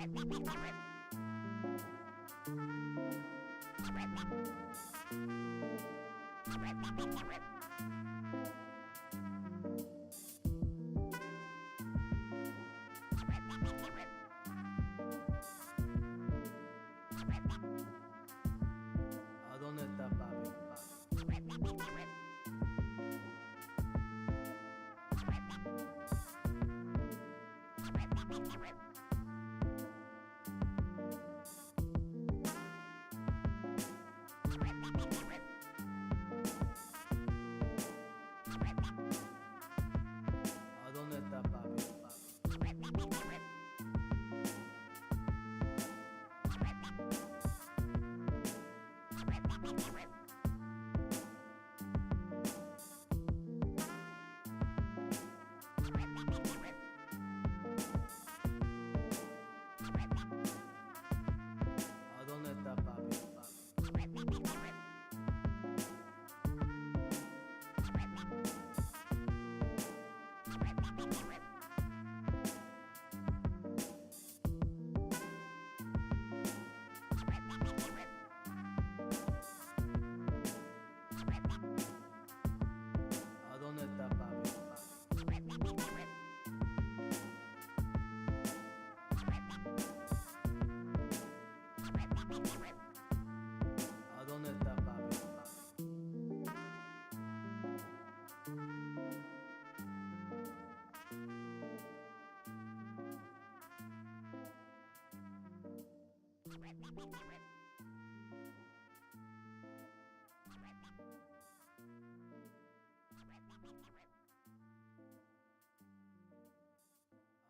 ¿A dónde está papi? ¿A dónde está papi? ¿A dónde está papi? ¿A dónde está papi? ¿A dónde está papi?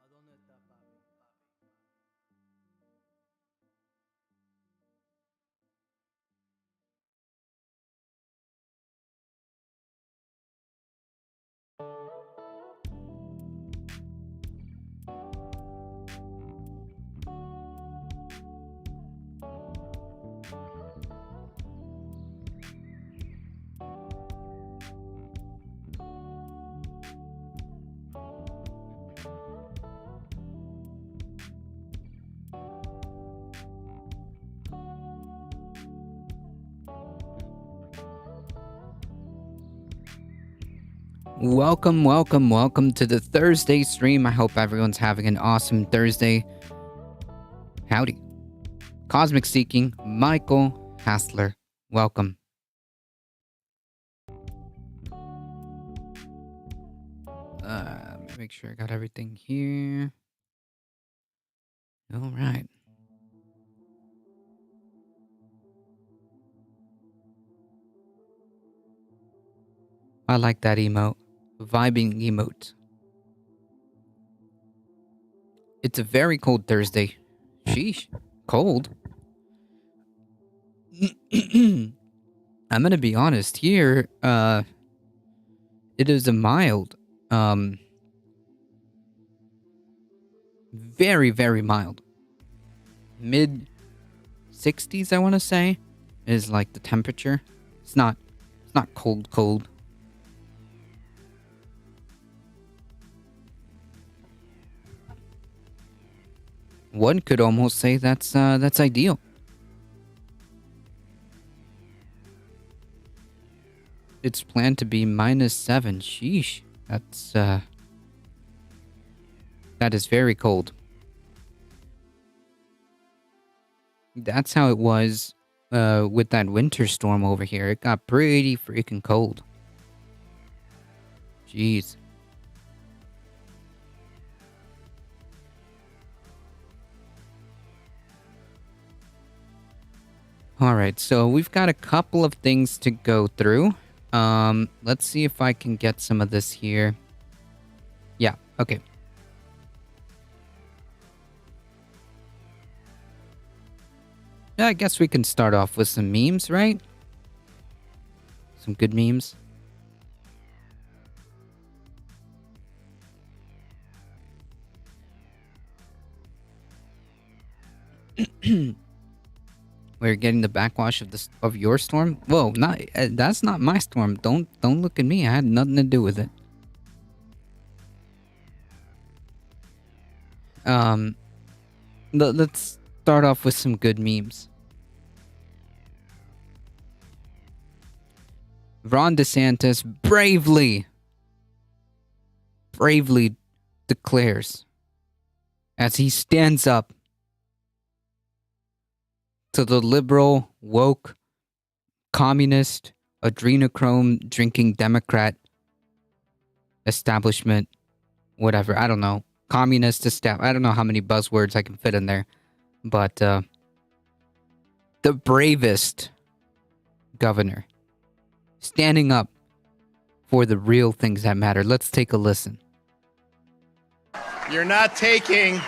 ¿A dónde está papi? Welcome, welcome, welcome to the Thursday stream. I hope everyone's having an awesome Thursday. Howdy. Cosmic Seeking, Michael Hassler. Welcome. Let me make sure I got everything here. All right. I like that emote. Vibing emote. It's a very cold Thursday. Sheesh. Cold? I'm gonna be honest here. It is a mild. Very, very mild. Mid 60s, I want to say, is like the temperature. It's not cold. One could almost say that's ideal. It's planned to be -7. Sheesh. That is very cold. That's how it was with that winter storm over here. It got pretty freaking cold. Jeez. Alright, so we've got a couple of things to go through. Let's see if I can get some of this here. Yeah, okay. I guess we can start off with some memes, right? Some good memes. We're getting the backwash of your storm. Whoa, not that's not my storm. Don't look at me. I had nothing to do with it. Let's start off with some good memes. Ron DeSantis bravely declares as he stands up to the liberal, woke, communist, adrenochrome drinking Democrat establishment, whatever, I don't know, communist I don't know how many buzzwords I can fit in there, but the bravest governor standing up for the real things that matter. Let's take a listen. You're not taking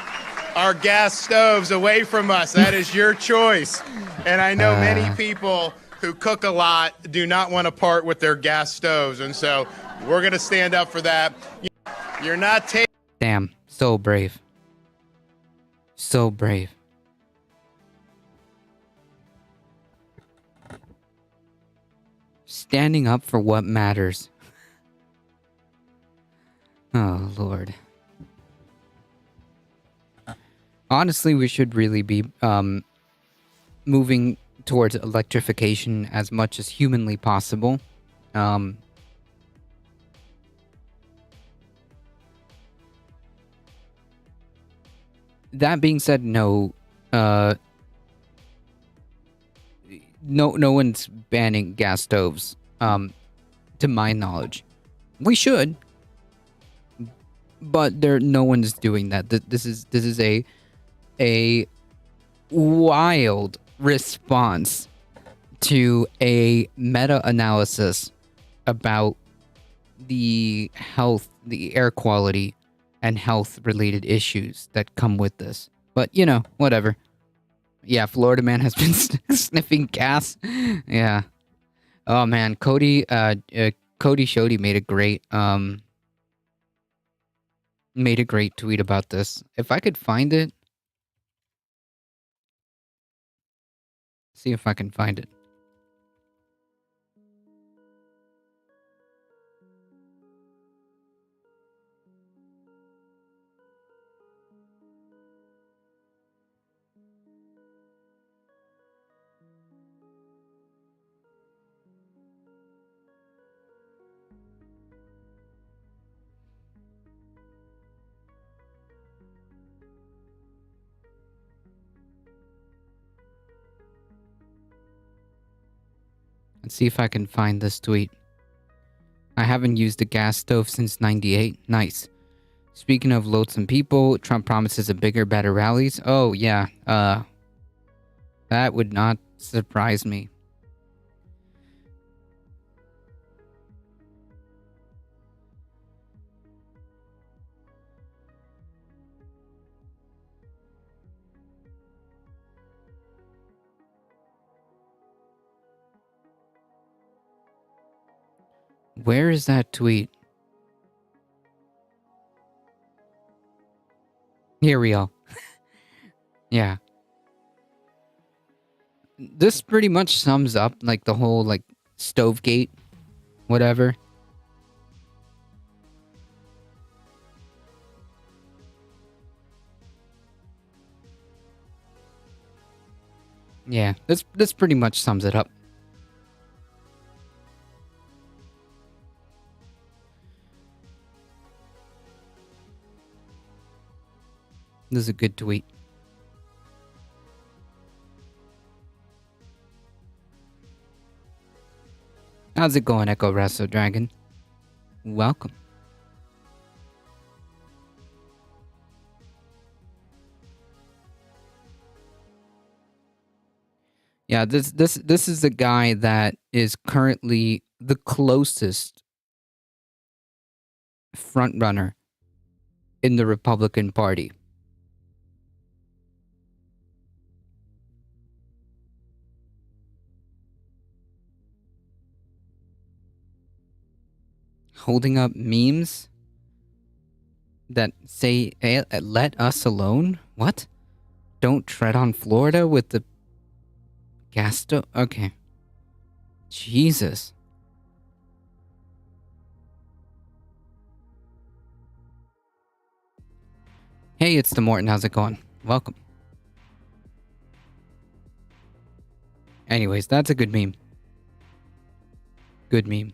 our gas stoves away from us. That is your choice. And I know many people who cook a lot do not want to part with their gas stoves. And so we're going to stand up for that. You're not taking... Damn, so brave. So brave. Standing up for what matters. Oh, Lord. Honestly, we should really be moving towards electrification as much as humanly possible. That being said, no one's banning gas stoves, to my knowledge. We should, but no one's doing that. This is a wild response to a meta-analysis about the health, the air quality, and health-related issues that come with this. But, you know, whatever. Yeah, Florida man has been sniffing gas. Yeah. Oh, man. Cody Shoddy made a great tweet about this. If I could find it. See if I can find it. Let's see if I can find this tweet. I haven't used a gas stove since 98. Nice. Speaking of loathsome people, Trump promises a bigger, better rallies. Oh, yeah. That would not surprise me. Where is that tweet? Here we go. Yeah. This pretty much sums up like the whole like Stovegate, whatever. Yeah, this pretty much sums it up. This is a good tweet. How's it going, Echo Resto Dragon? Welcome. Yeah, this is the guy that is currently the closest front runner in the Republican Party. Holding up memes that say, hey, let us alone? What? Don't tread on Florida with the gas stove? Okay. Jesus. Hey, it's the Morton. How's it going? Welcome. Anyways, that's a good meme. Good meme.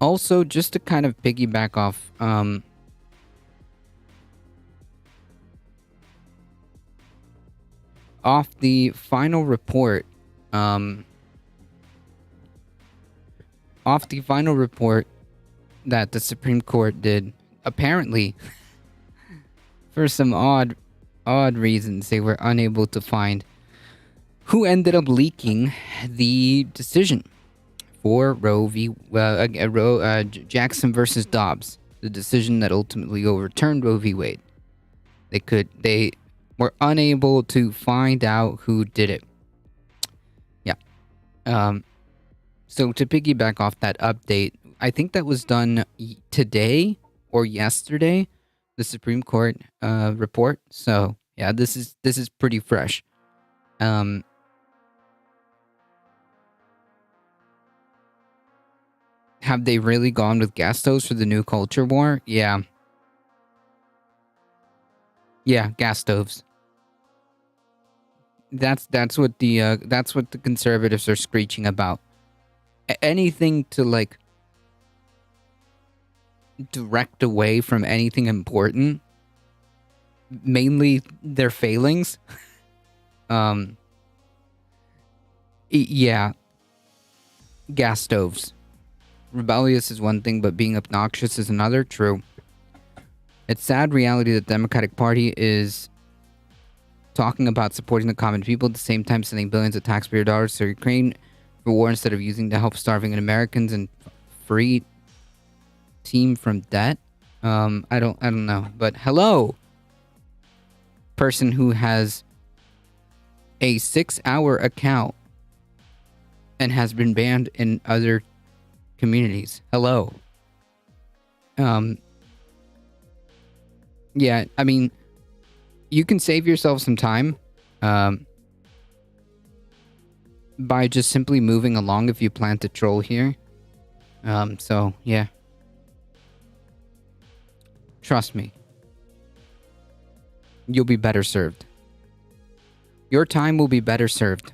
Also, just to kind of piggyback off the final report, that the Supreme Court did, apparently, for some odd reasons, they were unable to find who ended up leaking the decision for Jackson versus Dobbs, the decision that ultimately overturned Roe v. Wade. They were unable to find out who did it. Yeah. So to piggyback off that update, I think that was done today or yesterday, the Supreme Court report. So yeah, this is pretty fresh. Have they really gone with gas stoves for the new culture war? Yeah. Yeah, gas stoves. That's what the conservatives are screeching about. Anything to like direct away from anything important, mainly their failings. Yeah, gas stoves. Rebellious is one thing, but being obnoxious is another. True. It's sad reality that the Democratic Party is talking about supporting the common people at the same time sending billions of taxpayer dollars to Ukraine for war instead of using to help starving Americans and free team from debt. I don't know. But hello, person who has a 6-hour account and has been banned in other communities. Hello. Yeah, I mean, you can save yourself some time by just simply moving along if you plan to troll here. So, yeah. Trust me. You'll be better served. Your time will be better served.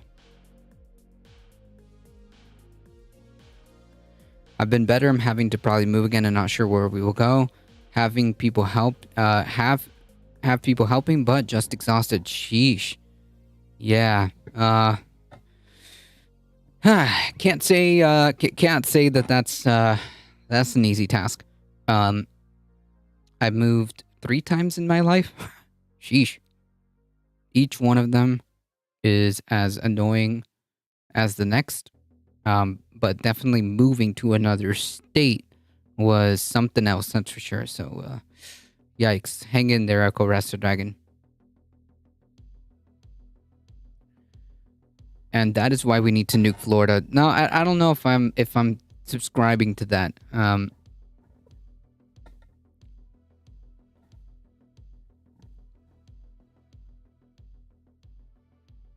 I've been better. I'm having to probably move again and not sure where we will go. Having people help, have people helping, but just exhausted. Sheesh. Yeah. Can't say that that's an easy task. I've moved 3 times in my life. Sheesh. Each one of them is as annoying as the next. But definitely moving to another state was something else, that's for sure. So, yikes. Hang in there, Echo Rasta Dragon. And that is why we need to nuke Florida. No, I don't know if I'm subscribing to that.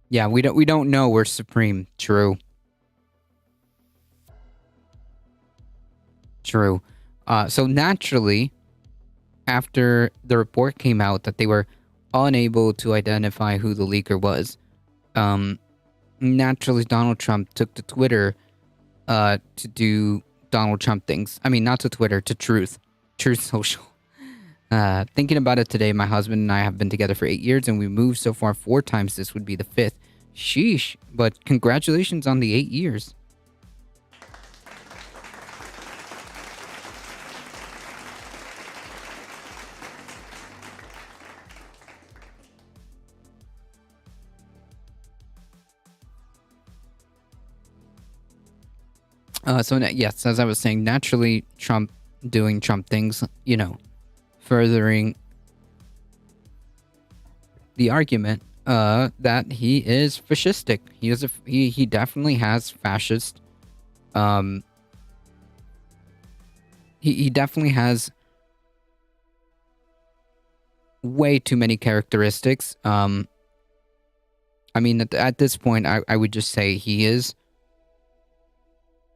Yeah, we don't know we're supreme. True. True. So naturally, after the report came out that they were unable to identify who the leaker was, naturally Donald Trump took to Twitter to do Donald Trump things. I mean, not to Twitter, to Truth Social. Thinking about it today, my husband and I have been together for 8 years and we moved so far 4 times. This would be the 5th. Sheesh. But congratulations on the 8 years. Yes, as I was saying, naturally Trump doing Trump things, furthering the argument that he is fascistic. He definitely has fascist. He definitely has way too many characteristics I mean, at this point, I would just say he is.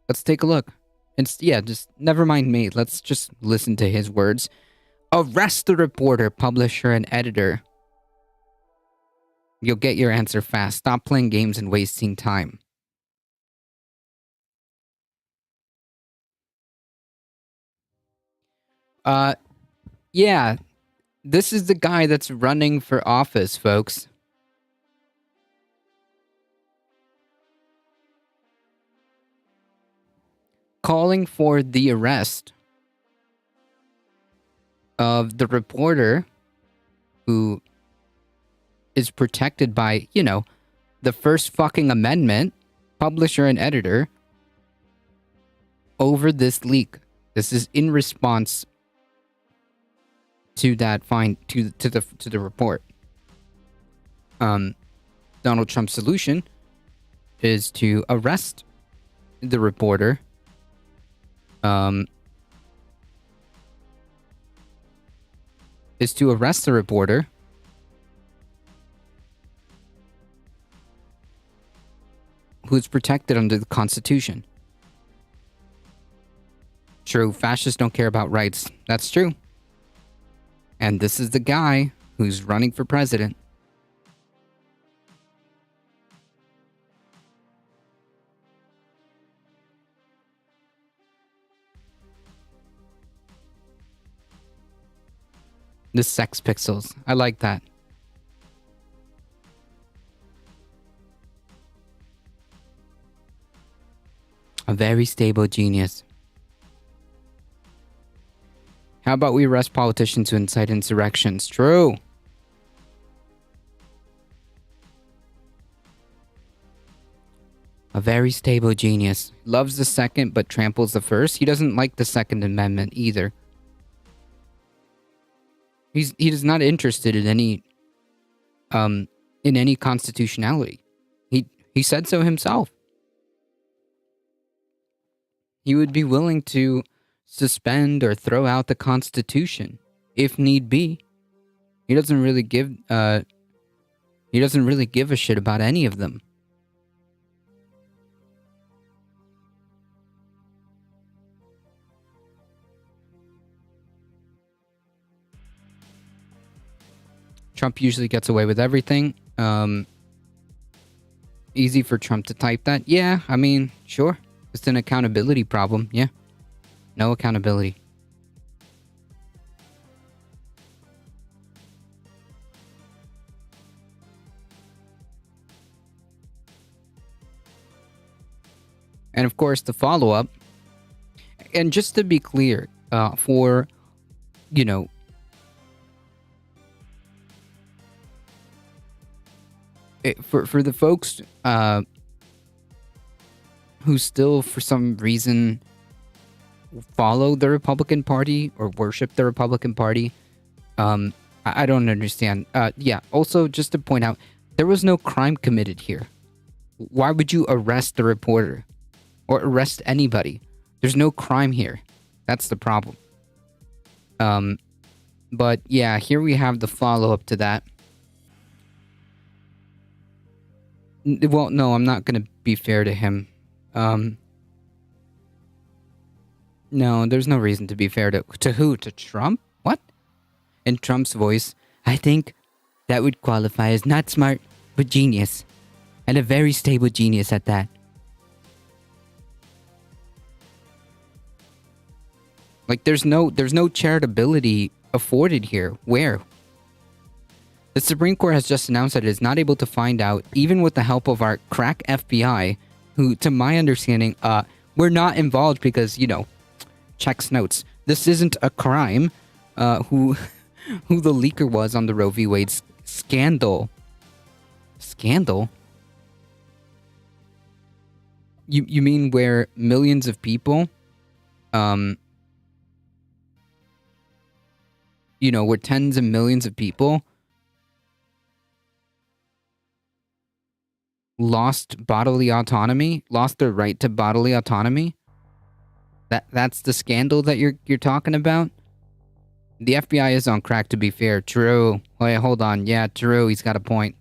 Let's take a look. Yeah, just never mind me. Let's just listen to his words. Arrest the reporter, publisher, and editor. You'll get your answer fast. Stop playing games and wasting time. Yeah. This is the guy that's running for office, folks. Calling for the arrest of the reporter who is protected by, the First fucking Amendment, publisher and editor, over this leak. This is in response to that to the report. Donald Trump's solution is to arrest the reporter. Is to arrest the reporter who is protected under the Constitution. True, fascists don't care about rights. That's true. And this is the guy who's running for president. The Sex Pixels. I like that. A very stable genius. How about we arrest politicians who incite insurrections? True. A very stable genius. Loves the second but tramples the first. He doesn't like the Second Amendment either. He is not interested in any constitutionality. He said so himself. He would be willing to suspend or throw out the Constitution if need be. He doesn't really give a shit about any of them. Trump usually gets away with everything. Easy for Trump to type that. Yeah, I mean, sure. It's an accountability problem. Yeah. No accountability. And of course, the follow-up. And just to be clear, for the folks who still, for some reason, follow the Republican Party or worship the Republican Party, I don't understand. Yeah, also, just to point out, there was no crime committed here. Why would you arrest the reporter? Or arrest anybody? There's no crime here. That's the problem. But yeah, here we have the follow-up to that. Well, no, I'm not going to be fair to him. No, there's no reason to be fair to who? To Trump? What? In Trump's voice, I think that would qualify as not smart, but genius. And a very stable genius at that. Like, there's no charitability afforded here. Where? The Supreme Court has just announced that it is not able to find out, even with the help of our crack FBI, who, to my understanding, we're not involved because, checks notes. This isn't a crime. Who the leaker was on the Roe v. Wade scandal. Scandal? You mean where millions of people, where tens of millions of people lost bodily autonomy, lost their right to bodily autonomy? That's the scandal that you're talking about? The FBI is on crack, to be fair. True. Wait, hold on. Yeah, true. He's got a point.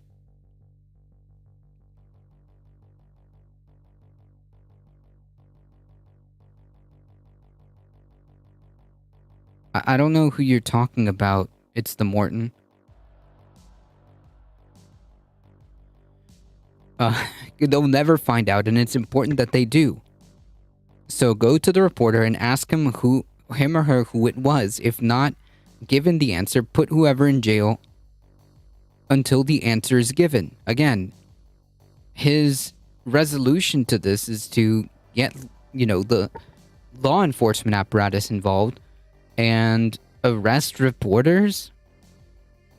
I don't know who you're talking about. It's the Morton. They'll never find out, and it's important that they do. So go to the reporter and ask him or her, who it was. If not given the answer, put whoever in jail until the answer is given. Again, his resolution to this is to get, the law enforcement apparatus involved and arrest reporters.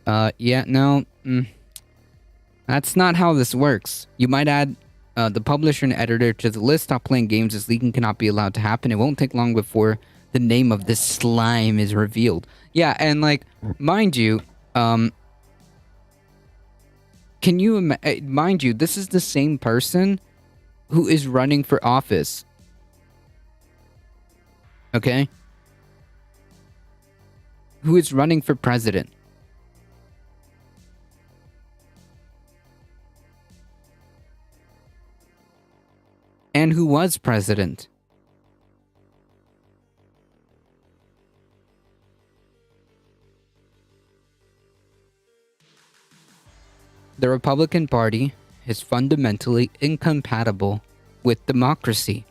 That's not how this works. You might add the publisher and editor to the list. Stop playing games. This leaking cannot be allowed to happen. It won't take long before the name of this slime is revealed. Yeah, and mind you, mind you, this is the same person who is running for office. Okay? Who is running for president. And who was president. The Republican Party is fundamentally incompatible with democracy.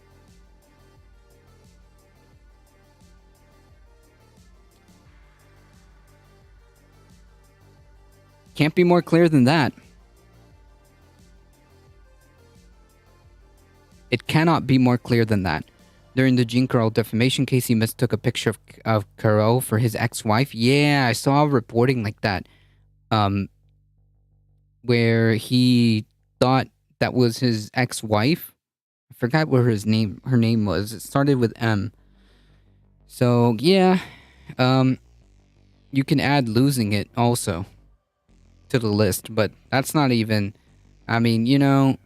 Can't be more clear than that. It cannot be more clear than that. During the Jean Carroll defamation case, he mistook a picture of Carroll for his ex-wife. Yeah, I saw reporting like that. Where he thought that was his ex-wife. I forgot what her name was. It started with M. So, yeah. You can add losing it also to the list, but that's not even... I mean,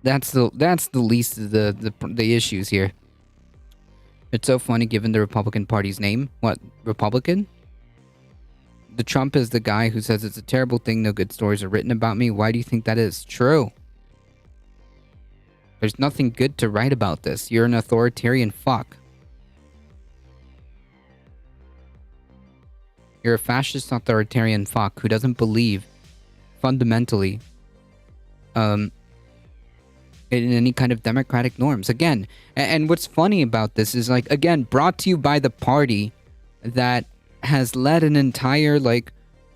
that's the least of the issues here. It's so funny given the Republican Party's name. What, Republican? The Trump is the guy who says it's a terrible thing no good stories are written about me. Why do you think that is? True. There's nothing good to write about this. You're an authoritarian fuck. You're a fascist authoritarian fuck who doesn't believe fundamentally in any kind of democratic norms. Again, and what's funny about this is, again, brought to you by the party that has led an entire,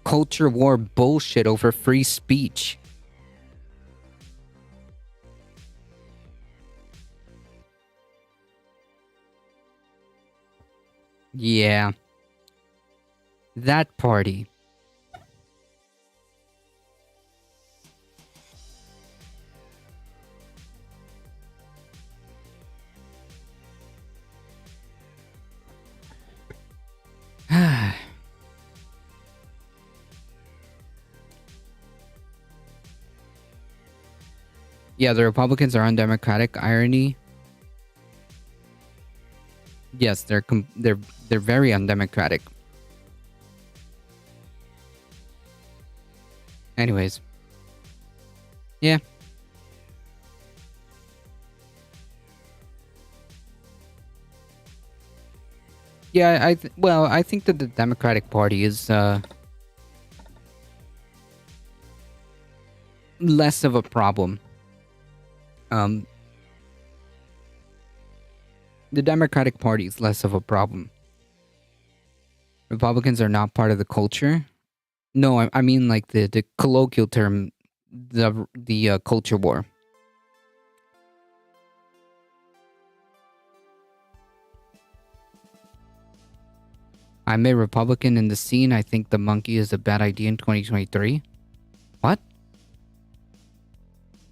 culture war bullshit over free speech. Yeah. That party. Yeah, the Republicans are undemocratic. Irony. Yes, they're very undemocratic. Anyways. Yeah. Yeah, I think that the Democratic Party is less of a problem. The Democratic Party is less of a problem. Republicans are not part of the culture. No, I mean the colloquial term, the culture war. I'm a Republican in the scene. I think the monkey is a bad idea in 2023. What?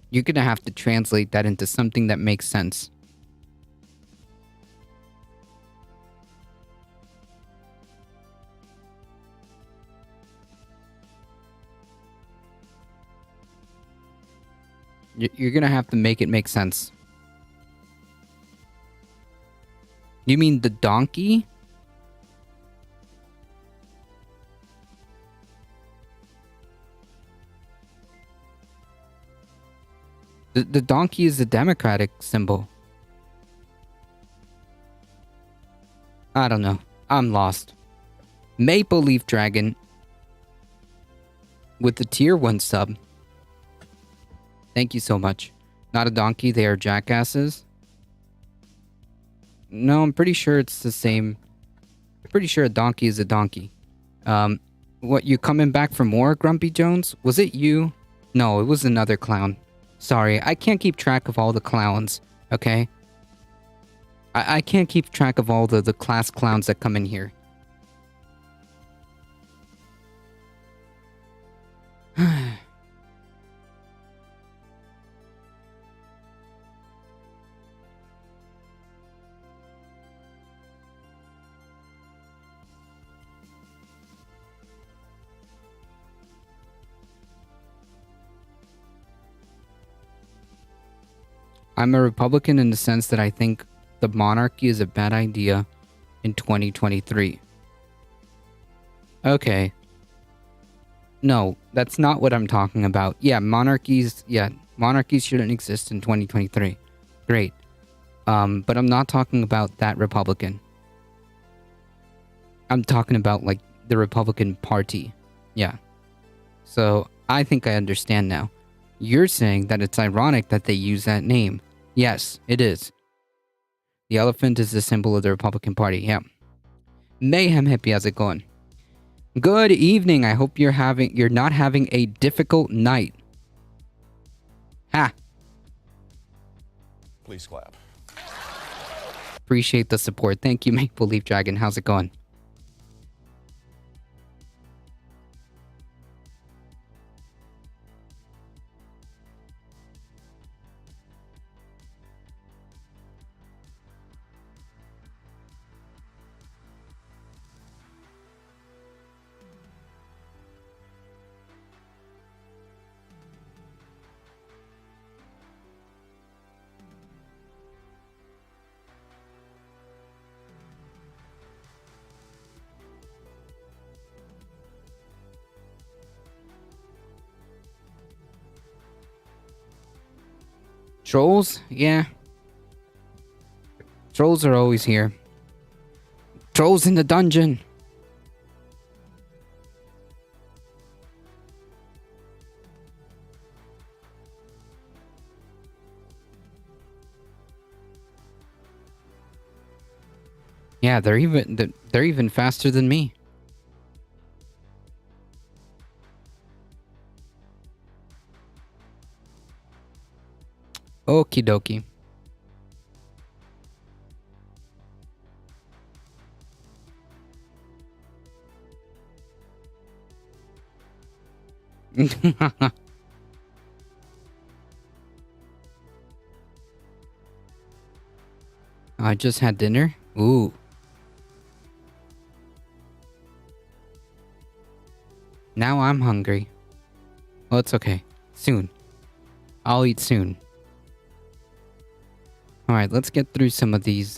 You're gonna have to translate that into something that makes sense. You're gonna have to make it make sense. You mean the donkey? The donkey is the Democratic symbol. I don't know. I'm lost. Maple Leaf Dragon with the tier 1 sub. Thank you so much. Not a donkey, they are jackasses. No, I'm pretty sure it's the same. I'm pretty sure a donkey is a donkey. What, you coming back for more, Grumpy Jones? Was it you? No, it was another clown. Sorry, I can't keep track of all the clowns, okay? I can't keep track of all the class clowns that come in here. I'm a Republican in the sense that I think the monarchy is a bad idea in 2023. Okay. No, that's not what I'm talking about. Yeah, monarchies shouldn't exist in 2023. Great. But I'm not talking about that Republican. I'm talking about, like, the Republican Party. Yeah. So, I think I understand now. You're saying that it's ironic that they use that name. Yes, it is. The elephant is the symbol of the Republican Party, yeah. Mayhem Hippie, how's it going? Good evening. I hope you're not having a difficult night. Ha. Please clap. Appreciate the support. Thank you, Maple Leaf Dragon. How's it going? Trolls? Yeah. Trolls are always here. Trolls in the dungeon. Yeah, they're even faster than me. Okie dokie. I just had dinner. Ooh. Now I'm hungry. Well, it's okay. Soon. I'll eat soon. Alright, let's get through some of these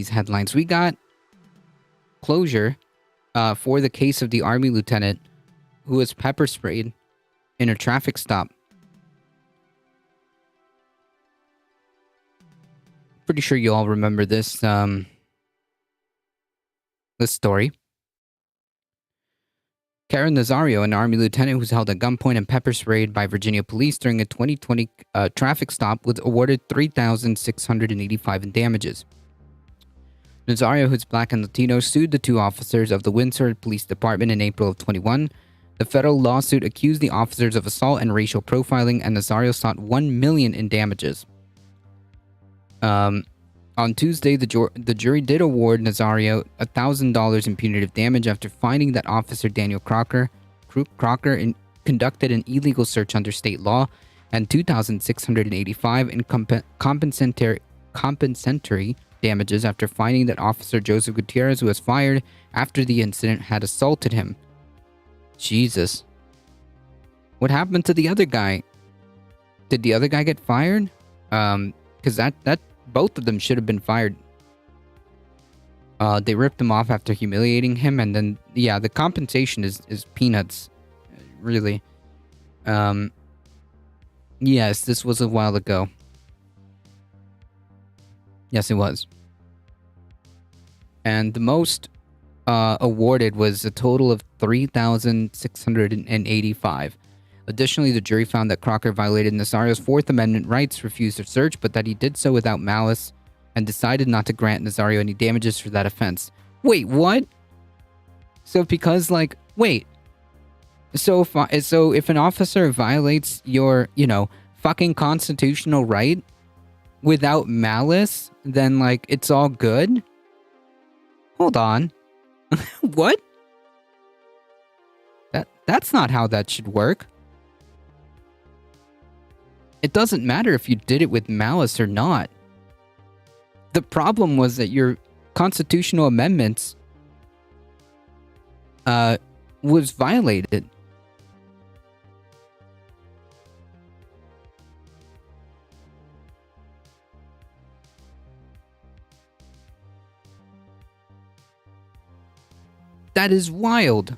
headlines. We got closure for the case of the Army lieutenant who was pepper sprayed in a traffic stop. Pretty sure you all remember this story. Karen Nazario, an Army lieutenant who was held at gunpoint and pepper sprayed by Virginia police during a 2020 traffic stop, was awarded $3,685 in damages. Nazario, who's black and Latino, sued the two officers of the Windsor Police Department in April of 21. The federal lawsuit accused the officers of assault and racial profiling, and Nazario sought $1 million in damages. On Tuesday, the jury did award Nazario $1,000 in punitive damage after finding that Officer Daniel Crocker conducted an illegal search under state law, and $2,685 in compensatory damages after finding that Officer Joseph Gutierrez, who was fired after the incident, had assaulted him. Jesus. What happened to the other guy? Did the other guy get fired? Because that both of them should have been fired. They ripped him off after humiliating him, and then, yeah, the compensation is peanuts, really. Yes, this was a while ago. Yes, it was. And the most awarded was a total of 3,685. Additionally, the jury found that Crocker violated Nazario's Fourth Amendment rights, refused a search, but that he did so without malice, and decided not to grant Nazario any damages for that offense. Wait, what? So because, like, wait. So if an officer violates your, fucking constitutional right without malice, then, like, it's all good? Hold on. What? That's not how that should work. It doesn't matter if you did it with malice or not. The problem was that your constitutional amendments was violated. That is wild.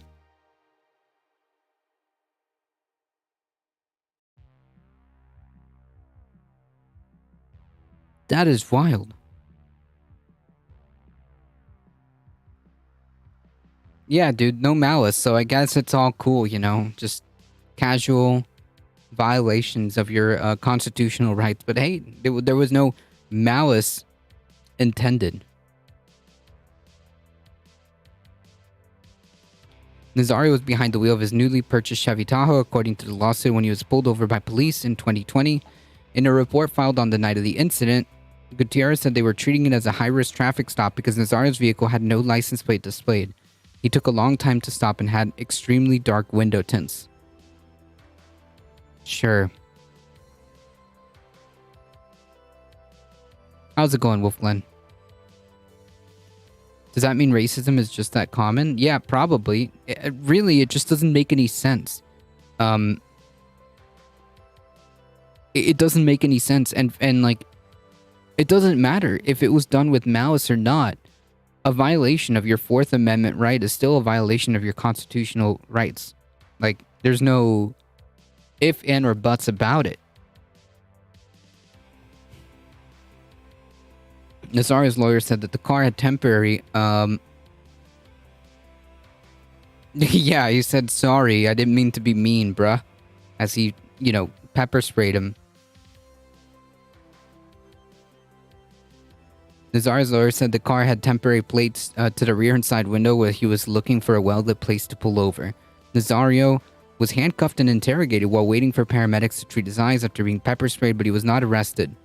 That is wild. Yeah, dude, no malice, so I guess it's all cool, just casual violations of your constitutional rights. But hey, there was no malice intended. Nazario was behind the wheel of his newly purchased Chevy Tahoe, according to the lawsuit, when he was pulled over by police in 2020. In a report filed on the night of the incident, Gutierrez said they were treating it as a high-risk traffic stop because Nazario's vehicle had no license plate displayed. He took a long time to stop and had extremely dark window tints. Sure. How's it going, Wolfglen? Does that mean racism is just that common? Yeah, probably. Really, it just doesn't make any sense. It doesn't make any sense, and like, it doesn't matter if it was done with malice or not. A violation of your Fourth Amendment right is still a violation of your constitutional rights. Like, there's no if, and, or buts about it. Nazario's lawyer said that the car had temporary, yeah, he said, sorry, I didn't mean to be mean, bruh. As he, pepper sprayed him. Nazario's lawyer said the car had temporary plates to the rear and side window where he was looking for a well-lit place to pull over. Nazario was handcuffed and interrogated while waiting for paramedics to treat his eyes after being pepper sprayed, but he was not arrested.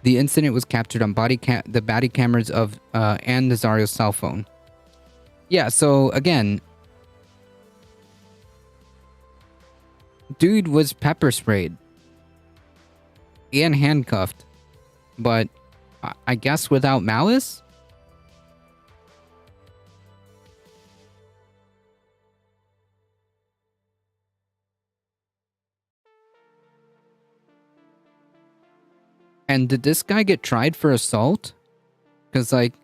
The incident was captured on the body cameras of and Nazario's cell phone. Yeah, so again, dude was pepper sprayed and handcuffed, but I guess without malice? And did this guy get tried for assault? Because, like,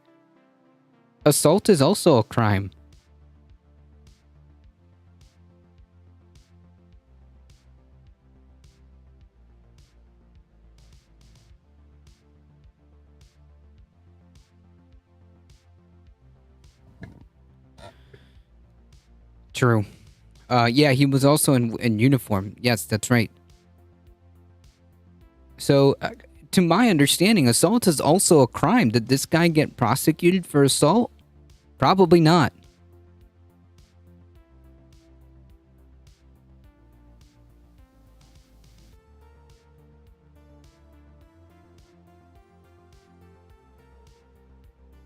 assault is also a crime. True. Yeah, he was also in uniform. Yes, that's right. So, to my understanding, assault is also a crime. Did this guy get prosecuted for assault? Probably not.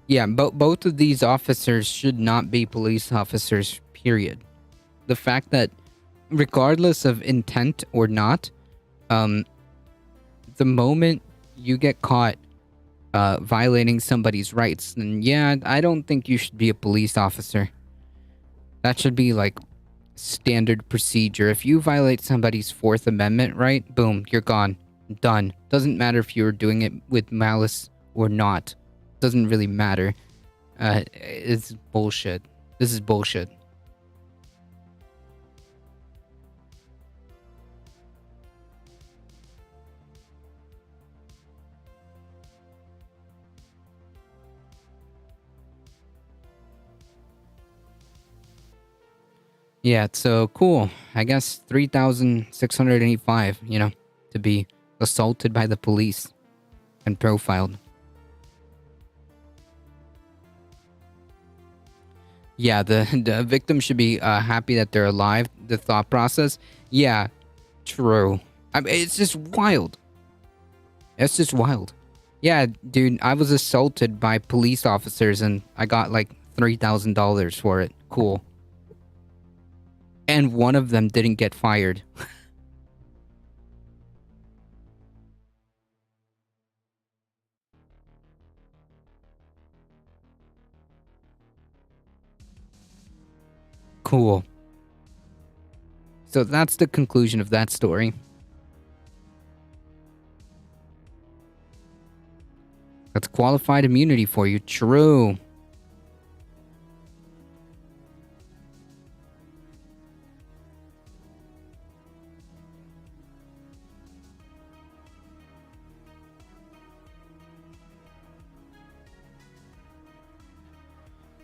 Yeah, both of these officers should not be police officers, period. The fact that, regardless of intent or not, the moment you get caught violating somebody's rights, then yeah, I don't think you should be a police officer. That should be like standard procedure. If you violate somebody's Fourth Amendment right, boom, you're gone. Done. Doesn't matter if you're doing it with malice or not. Doesn't really matter. It's bullshit. This is bullshit. Yeah, so cool. I guess 3,685, to be assaulted by the police and profiled. Yeah, the victim should be happy that they're alive. The thought process. Yeah, true. I mean, it's just wild. It's just wild. Yeah, dude, I was assaulted by police officers and I got like $3,000 for it. Cool. And one of them didn't get fired. Cool. So that's the conclusion of that story. That's qualified immunity for you. True.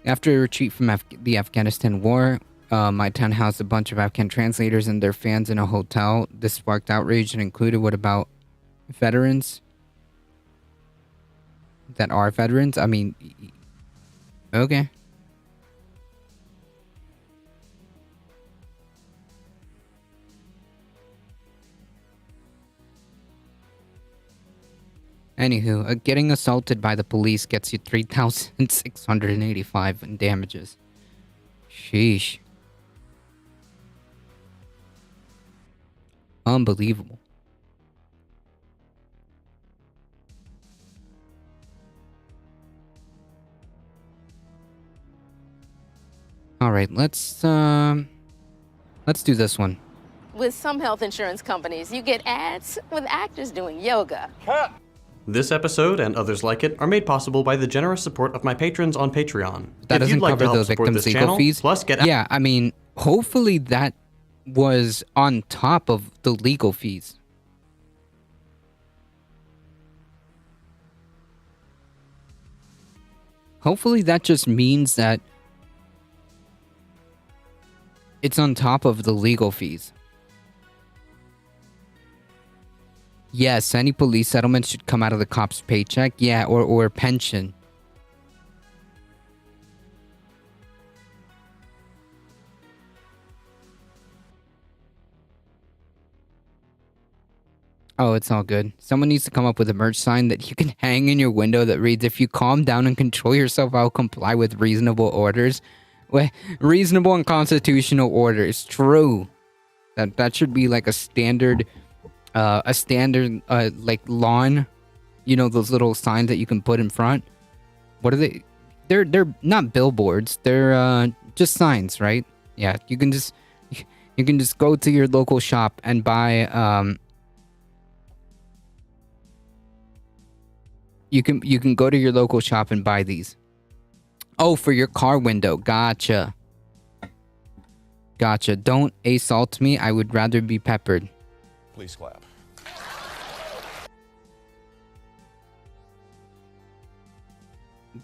After a retreat from the Afghanistan war, my town housed a bunch of Afghan translators and their fans in a hotel. This sparked outrage and included what about veterans that are veterans? I mean, okay. Anywho, getting assaulted by the police gets you 3,685 in damages. Sheesh. Unbelievable. All right, let's do this one. With some health insurance companies, you get ads with actors doing yoga. This episode and others like it are made possible by the generous support of my patrons on Patreon. That If doesn't you'd like cover to help the support victim's this legal channel, fees. plus get Yeah, I mean, hopefully that was on top of the legal fees. Hopefully that just means that it's on top of the legal fees. Yes, any police settlement should come out of the cop's paycheck. Yeah, or pension. Oh, it's all good. Someone needs to come up with a merch sign that you can hang in your window that reads, "If you calm down and control yourself, I'll comply with reasonable orders." Well, reasonable and constitutional orders. True. That should be like a standard like lawn, those little signs that you can put in front. What are they? They're not billboards. They're just signs, right? Yeah, you can just go to your local shop and buy you can go to your local shop and buy these. Oh, for your car window. Gotcha. Don't assault me. I would rather be peppered. Please clap.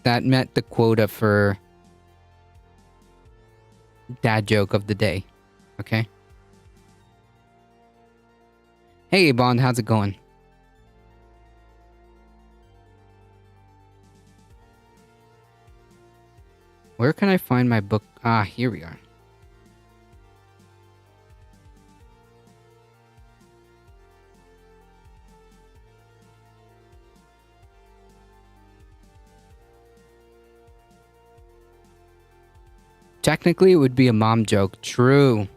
That met the quota for dad joke of the day. Okay? Hey, Bond, how's it going? Where can I find my book? Ah, here we are. Technically, it would be a mom joke. True.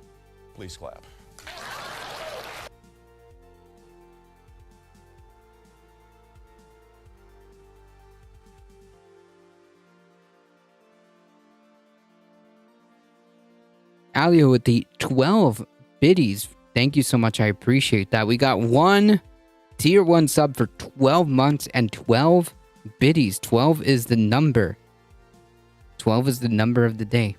Please clap. Alio with the 12 biddies. Thank you so much. I appreciate that. We got one tier 1 sub for 12 months and 12 biddies. 12 is the number. 12 is the number of the day.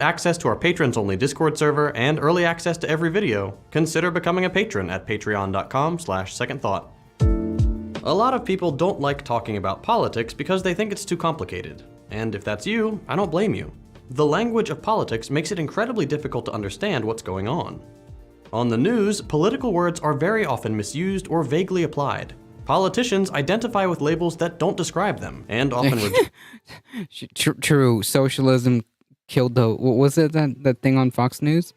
access to our patrons-only Discord server, and early access to every video, consider becoming a patron at patreon.com/secondthought. A lot of people don't like talking about politics because they think it's too complicated. And if that's you, I don't blame you. The language of politics makes it incredibly difficult to understand what's going on. On the news, political words are very often misused or vaguely applied. Politicians identify with labels that don't describe them, and often True. Socialism killed the. What was it that thing on Fox News?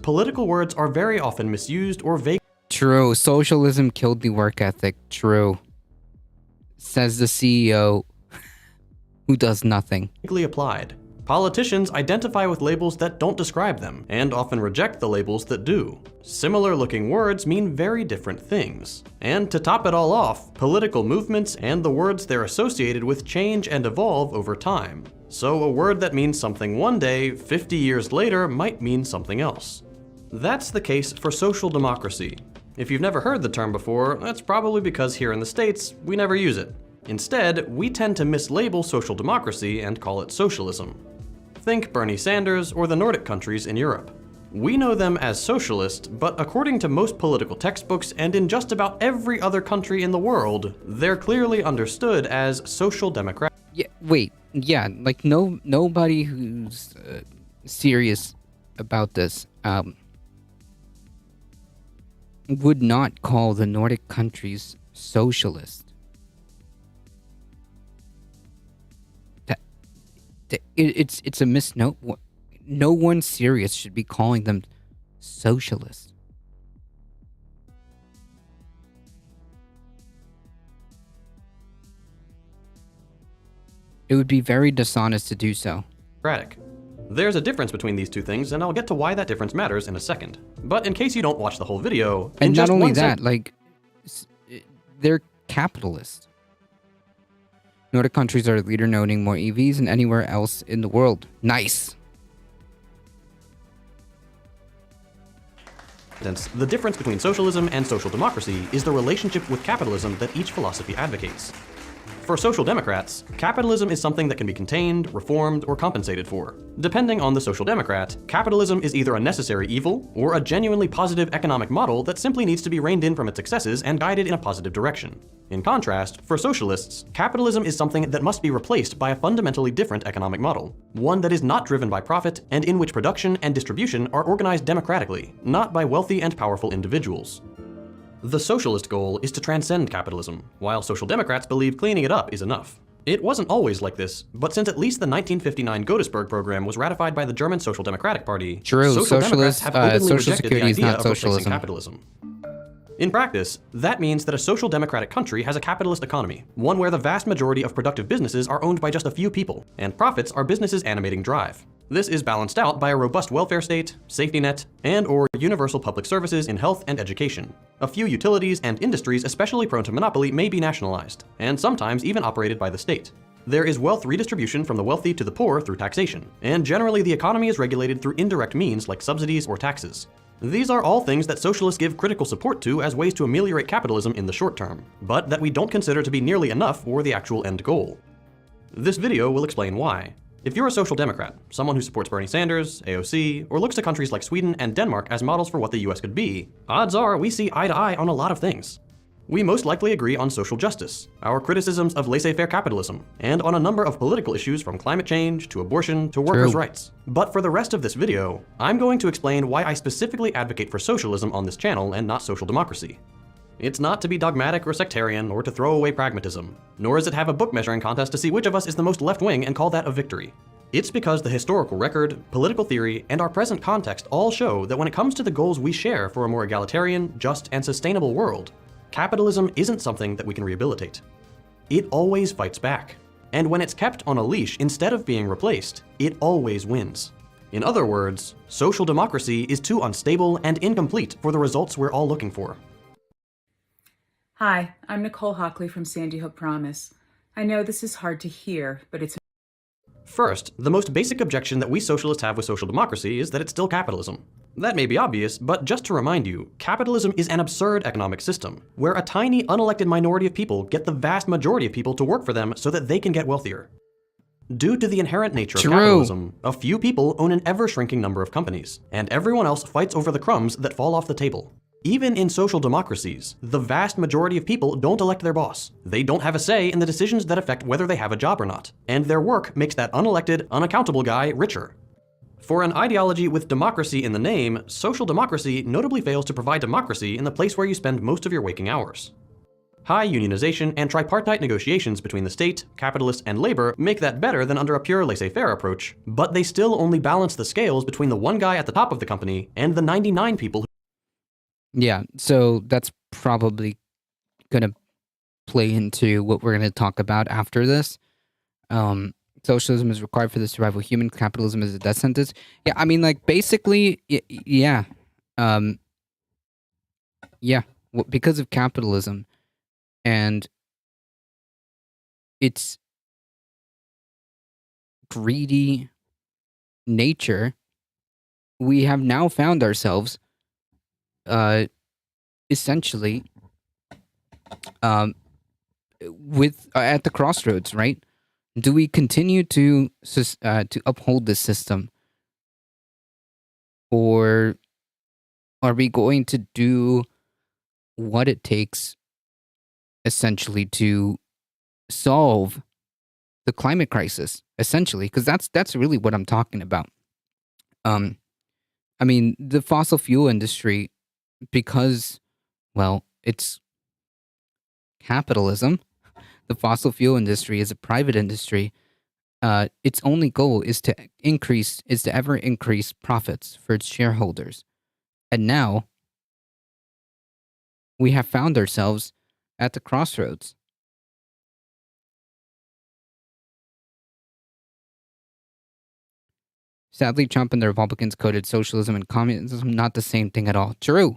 political words are very often misused or vaguely True. Socialism killed the work ethic. True. Says the CEO who does nothing. applied. Politicians identify with labels that don't describe them, and often reject the labels that do. Similar looking words mean very different things. And to top it all off, political movements and the words they're associated with change and evolve over time. So a word that means something one day, 50 years later, might mean something else. That's the case for social democracy. If you've never heard the term before, that's probably because here in the States, we never use it. Instead, we tend to mislabel social democracy and call it socialism. Think Bernie Sanders or the Nordic countries in Europe. We know them as socialist, but according to most political textbooks and in just about every other country in the world, they're clearly understood as social democrat. Yeah. Wait. Yeah. Like nobody who's serious about this would not call the Nordic countries socialist. It's a misnomer. No one serious should be calling them socialist. It would be very dishonest to do so. There's a difference between these two things, and I'll get to why that difference matters in a second. But in case you don't watch the whole video, And not only that, they're capitalist. Nordic countries are a leader in owning more EVs than anywhere else in the world. Nice. The difference between socialism and social democracy is the relationship with capitalism that each philosophy advocates. For social democrats, capitalism is something that can be contained, reformed, or compensated for. Depending on the social democrat, capitalism is either a necessary evil or a genuinely positive economic model that simply needs to be reined in from its excesses and guided in a positive direction. In contrast, for socialists, capitalism is something that must be replaced by a fundamentally different economic model, one that is not driven by profit and in which production and distribution are organized democratically, not by wealthy and powerful individuals. The socialist goal is to transcend capitalism, while social democrats believe cleaning it up is enough. It wasn't always like this, but since at least the 1959 Godesberg Program was ratified by the German Social Democratic Party, True, social democrats have openly Social rejected the Security is idea not of replacing socialism. capitalism. In practice, that means that a social democratic country has a capitalist economy, one where the vast majority of productive businesses are owned by just a few people, and profits are businesses' animating drive. This is balanced out by a robust welfare state, safety net, and/or universal public services in health and education. A few utilities and industries especially prone to monopoly may be nationalized, and sometimes even operated by the state. There is wealth redistribution from the wealthy to the poor through taxation, and generally the economy is regulated through indirect means like subsidies or taxes. These are all things that socialists give critical support to as ways to ameliorate capitalism in the short term, but that we don't consider to be nearly enough for the actual end goal. This video will explain why. If you're a social democrat, someone who supports Bernie Sanders, AOC, or looks to countries like Sweden and Denmark as models for what the US could be, odds are we see eye to eye on a lot of things. We most likely agree on social justice, our criticisms of laissez-faire capitalism, and on a number of political issues from climate change to abortion to workers' rights. But for the rest of this video, I'm going to explain why I specifically advocate for socialism on this channel and not social democracy. It's not to be dogmatic or sectarian or to throw away pragmatism, nor is it have a book measuring contest to see which of us is the most left-wing and call that a victory. It's because the historical record, political theory, and our present context all show that when it comes to the goals we share for a more egalitarian, just, and sustainable world, capitalism isn't something that we can rehabilitate. It always fights back. And when it's kept on a leash instead of being replaced, it always wins. In other words, social democracy is too unstable and incomplete for the results we're all looking for. Hi, I'm Nicole Hockley from Sandy Hook Promise. I know this is hard to hear, but it's First, the most basic objection that we socialists have with social democracy is that it's still capitalism. That may be obvious, but just to remind you, capitalism is an absurd economic system, where a tiny, unelected minority of people get the vast majority of people to work for them so that they can get wealthier. Due to the inherent nature of capitalism, a few people own an ever-shrinking number of companies, and everyone else fights over the crumbs that fall off the table. Even in social democracies, the vast majority of people don't elect their boss. They don't have a say in the decisions that affect whether they have a job or not. And their work makes that unelected, unaccountable guy richer. For an ideology with democracy in the name, social democracy notably fails to provide democracy in the place where you spend most of your waking hours. High unionization and tripartite negotiations between the state, capitalists, and labor make that better than under a pure laissez-faire approach, but they still only balance the scales between the one guy at the top of the company and the 99 people who Yeah, so that's probably going to play into what we're going to talk about after this. Socialism is required for the survival of human. Capitalism is a death sentence. Yeah, I mean, like, basically, yeah. Because of capitalism and its greedy nature, we have now found ourselves essentially with at the crossroads, right? Do we continue to uphold this system, or are we going to do what it takes essentially to solve the climate crisis, essentially? Because that's really what I'm talking about. I mean, the fossil fuel industry, because, well, it's capitalism. The fossil fuel industry is a private industry. Its only goal is to ever increase profits for its shareholders. And now we have found ourselves at the crossroads. Sadly, Trump and the Republicans coded socialism and communism not the same thing at all. True.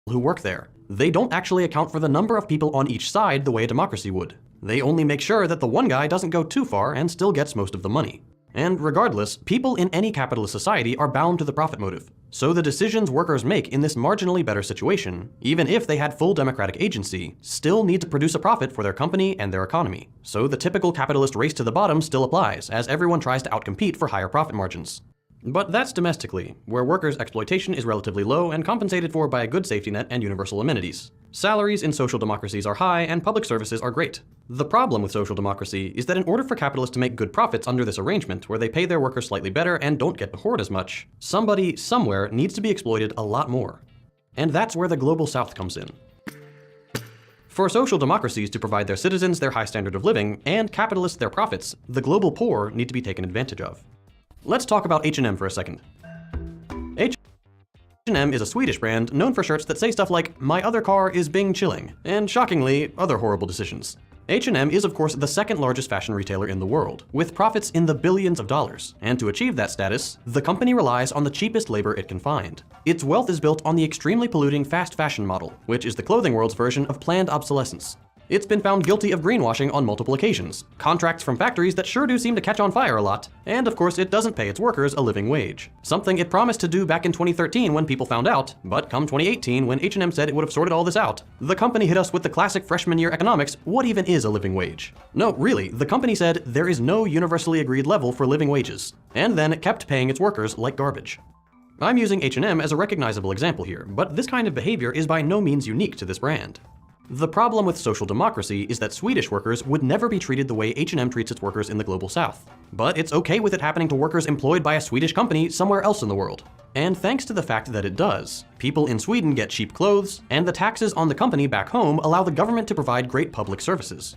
who work there. They don't actually account for the number of people on each side the way a democracy would. They only make sure that the one guy doesn't go too far and still gets most of the money. And regardless, people in any capitalist society are bound to the profit motive. So the decisions workers make in this marginally better situation, even if they had full democratic agency, still need to produce a profit for their company and their economy. So the typical capitalist race to the bottom still applies, as everyone tries to outcompete for higher profit margins. But that's domestically, where workers' exploitation is relatively low and compensated for by a good safety net and universal amenities. Salaries in social democracies are high and public services are great. The problem with social democracy is that in order for capitalists to make good profits under this arrangement, where they pay their workers slightly better and don't get to hoard as much, somebody somewhere needs to be exploited a lot more. And that's where the global south comes in. For social democracies to provide their citizens their high standard of living and capitalists their profits, the global poor need to be taken advantage of. Let's talk about H&M for a second. H&M is a Swedish brand known for shirts that say stuff like, "My other car is Bing chilling," and shockingly, other horrible decisions. H&M is of course the second largest fashion retailer in the world, with profits in the billions of dollars. And to achieve that status, the company relies on the cheapest labor it can find. Its wealth is built on the extremely polluting fast fashion model, which is the clothing world's version of planned obsolescence. It's been found guilty of greenwashing on multiple occasions, contracts from factories that sure do seem to catch on fire a lot, and of course it doesn't pay its workers a living wage. Something it promised to do back in 2013 when people found out, but come 2018 when H&M said it would have sorted all this out, the company hit us with the classic freshman year economics, what even is a living wage? No, really, the company said there is no universally agreed level for living wages, and then it kept paying its workers like garbage. I'm using H&M as a recognizable example here, but this kind of behavior is by no means unique to this brand. The problem with social democracy is that Swedish workers would never be treated the way H&M treats its workers in the global south. But it's okay with it happening to workers employed by a Swedish company somewhere else in the world. And thanks to the fact that it does, people in Sweden get cheap clothes, and the taxes on the company back home allow the government to provide great public services.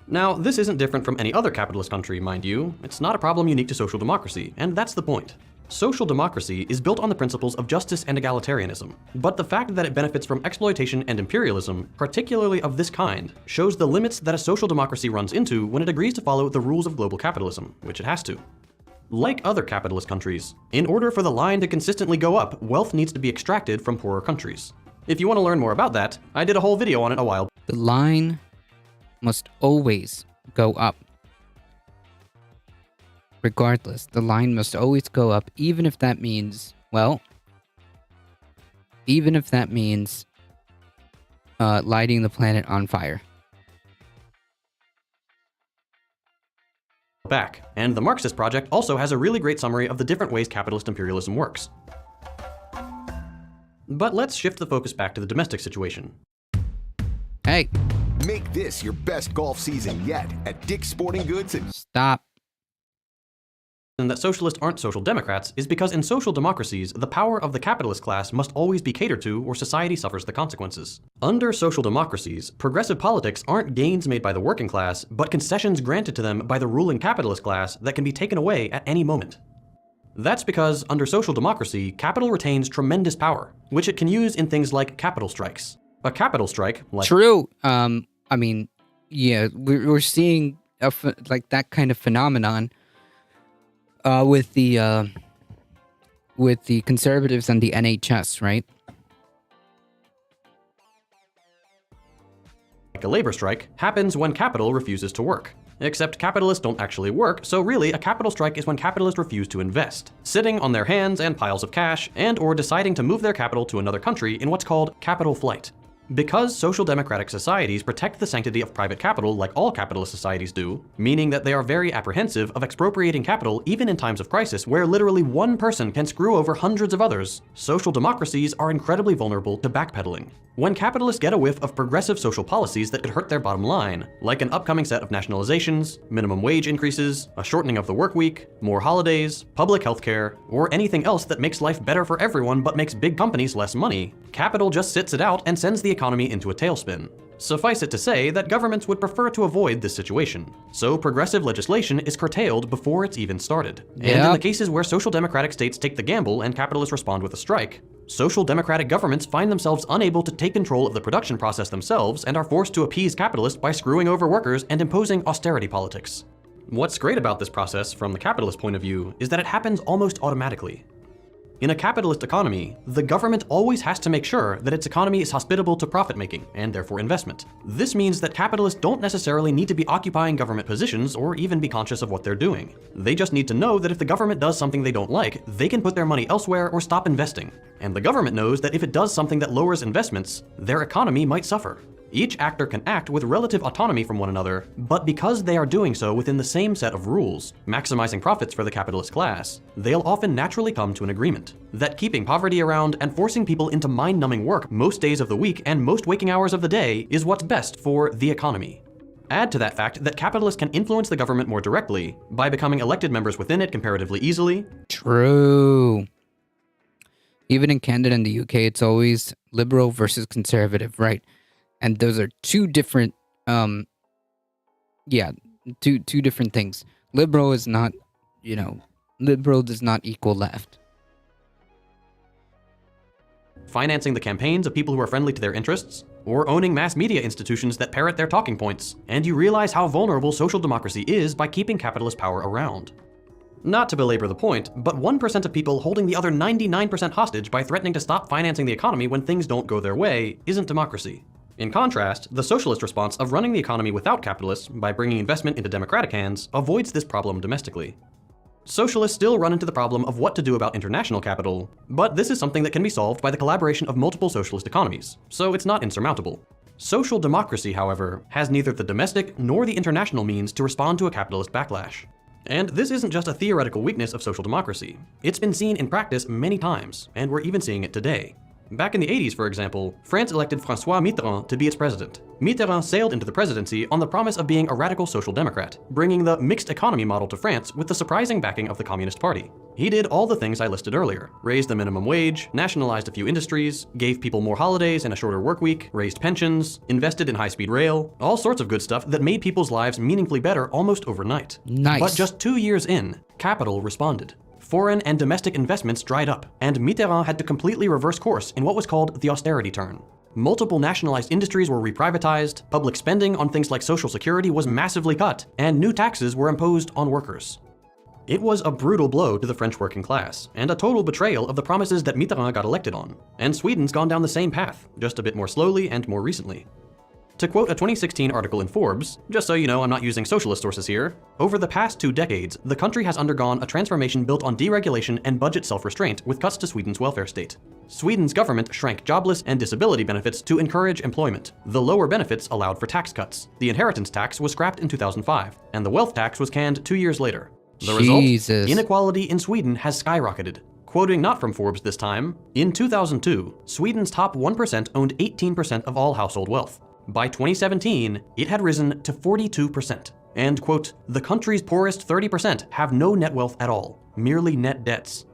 Now, this isn't different from any other capitalist country, mind you. It's not a problem unique to social democracy, and that's the point. Social democracy is built on the principles of justice and egalitarianism, but the fact that it benefits from exploitation and imperialism, particularly of this kind, shows the limits that a social democracy runs into when it agrees to follow the rules of global capitalism, which it has to. Like other capitalist countries, in order for the line to consistently go up, wealth needs to be extracted from poorer countries. If you want to learn more about that, I did a whole video on it a while back. The line must always go up. Regardless, the line must always go up, even if that means, well, even if that means lighting the planet on fire. And the Marxist Project also has a really great summary of the different ways capitalist imperialism works. But let's shift the focus back to the domestic situation. Hey, Make this your best golf season yet at Dick's Sporting Goods and stop. And that socialists aren't social democrats is because in social democracies, the power of the capitalist class must always be catered to or society suffers the consequences. Under social democracies, progressive politics aren't gains made by the working class, but concessions granted to them by the ruling capitalist class that can be taken away at any moment. That's because under social democracy, capital retains tremendous power, which it can use in things like capital strikes. A capital strike, like True. I mean, yeah, we're seeing like that kind of phenomenon with the conservatives and the NHS, right? a labor strike, happens when capital refuses to work. Except capitalists don't actually work, so really a capital strike is when capitalists refuse to invest, sitting on their hands and piles of cash, and or deciding to move their capital to another country in what's called capital flight. Because social democratic societies protect the sanctity of private capital like all capitalist societies do, meaning that they are very apprehensive of expropriating capital even in times of crisis where literally one person can screw over hundreds of others, social democracies are incredibly vulnerable to backpedaling. When capitalists get a whiff of progressive social policies that could hurt their bottom line, like an upcoming set of nationalizations, minimum wage increases, a shortening of the work week, more holidays, public health care, or anything else that makes life better for everyone but makes big companies less money, capital just sits it out and sends the economy into a tailspin. Suffice it to say that governments would prefer to avoid this situation, so progressive legislation is curtailed before it's even started. And in the cases where social democratic states take the gamble and capitalists respond with a strike, social democratic governments find themselves unable to take control of the production process themselves and are forced to appease capitalists by screwing over workers and imposing austerity politics. What's great about this process from the capitalist point of view is that it happens almost automatically. In a capitalist economy, the government always has to make sure that its economy is hospitable to profit-making, and therefore investment. This means that capitalists don't necessarily need to be occupying government positions or even be conscious of what they're doing. They just need to know that if the government does something they don't like, they can put their money elsewhere or stop investing. And the government knows that if it does something that lowers investments, their economy might suffer. Each actor can act with relative autonomy from one another, but because they are doing so within the same set of rules, maximizing profits for the capitalist class, they'll often naturally come to an agreement that keeping poverty around and forcing people into mind-numbing work most days of the week and most waking hours of the day is what's best for the economy. Add to that fact that capitalists can influence the government more directly by becoming elected members within it comparatively easily. True. Even in Canada and the UK, it's always liberal versus conservative, right? And those are two different, two different things. Liberal is not, liberal does not equal left. Financing the campaigns of people who are friendly to their interests, or owning mass media institutions that parrot their talking points, and you realize how vulnerable social democracy is by keeping capitalist power around. Not to belabor the point, but 1% of people holding the other 99% hostage by threatening to stop financing the economy when things don't go their way isn't democracy. In contrast, the socialist response of running the economy without capitalists by bringing investment into democratic hands avoids this problem domestically. Socialists still run into the problem of what to do about international capital, but this is something that can be solved by the collaboration of multiple socialist economies, so it's not insurmountable. Social democracy, however, has neither the domestic nor the international means to respond to a capitalist backlash. And this isn't just a theoretical weakness of social democracy. It's been seen in practice many times, and we're even seeing it today. Back in the 80s, for example, France elected François Mitterrand to be its president. Mitterrand sailed into the presidency on the promise of being a radical social democrat, bringing the mixed economy model to France with the surprising backing of the Communist Party. He did all the things I listed earlier: raised the minimum wage, nationalized a few industries, gave people more holidays and a shorter work week, raised pensions, invested in high-speed rail, all sorts of good stuff that made people's lives meaningfully better almost overnight. Nice. But just 2 years in, capital responded. Foreign and domestic investments dried up, and Mitterrand had to completely reverse course in what was called the austerity turn. Multiple nationalized industries were reprivatized, public spending on things like social security was massively cut, and new taxes were imposed on workers. It was a brutal blow to the French working class, and a total betrayal of the promises that Mitterrand got elected on. And Sweden's gone down the same path, just a bit more slowly and more recently. To quote a 2016 article in Forbes, just so you know I'm not using socialist sources here, over the past 2 decades, the country has undergone a transformation built on deregulation and budget self-restraint with cuts to Sweden's welfare state. Sweden's government shrank jobless and disability benefits to encourage employment. The lower benefits allowed for tax cuts. The inheritance tax was scrapped in 2005, and the wealth tax was canned 2 years later. The result? Jesus. Inequality in Sweden has skyrocketed. Quoting not from Forbes this time, in 2002, Sweden's top 1% owned 18% of all household wealth. By 2017, it had risen to 42%. And, quote, the country's poorest 30% have no net wealth at all, merely net debts.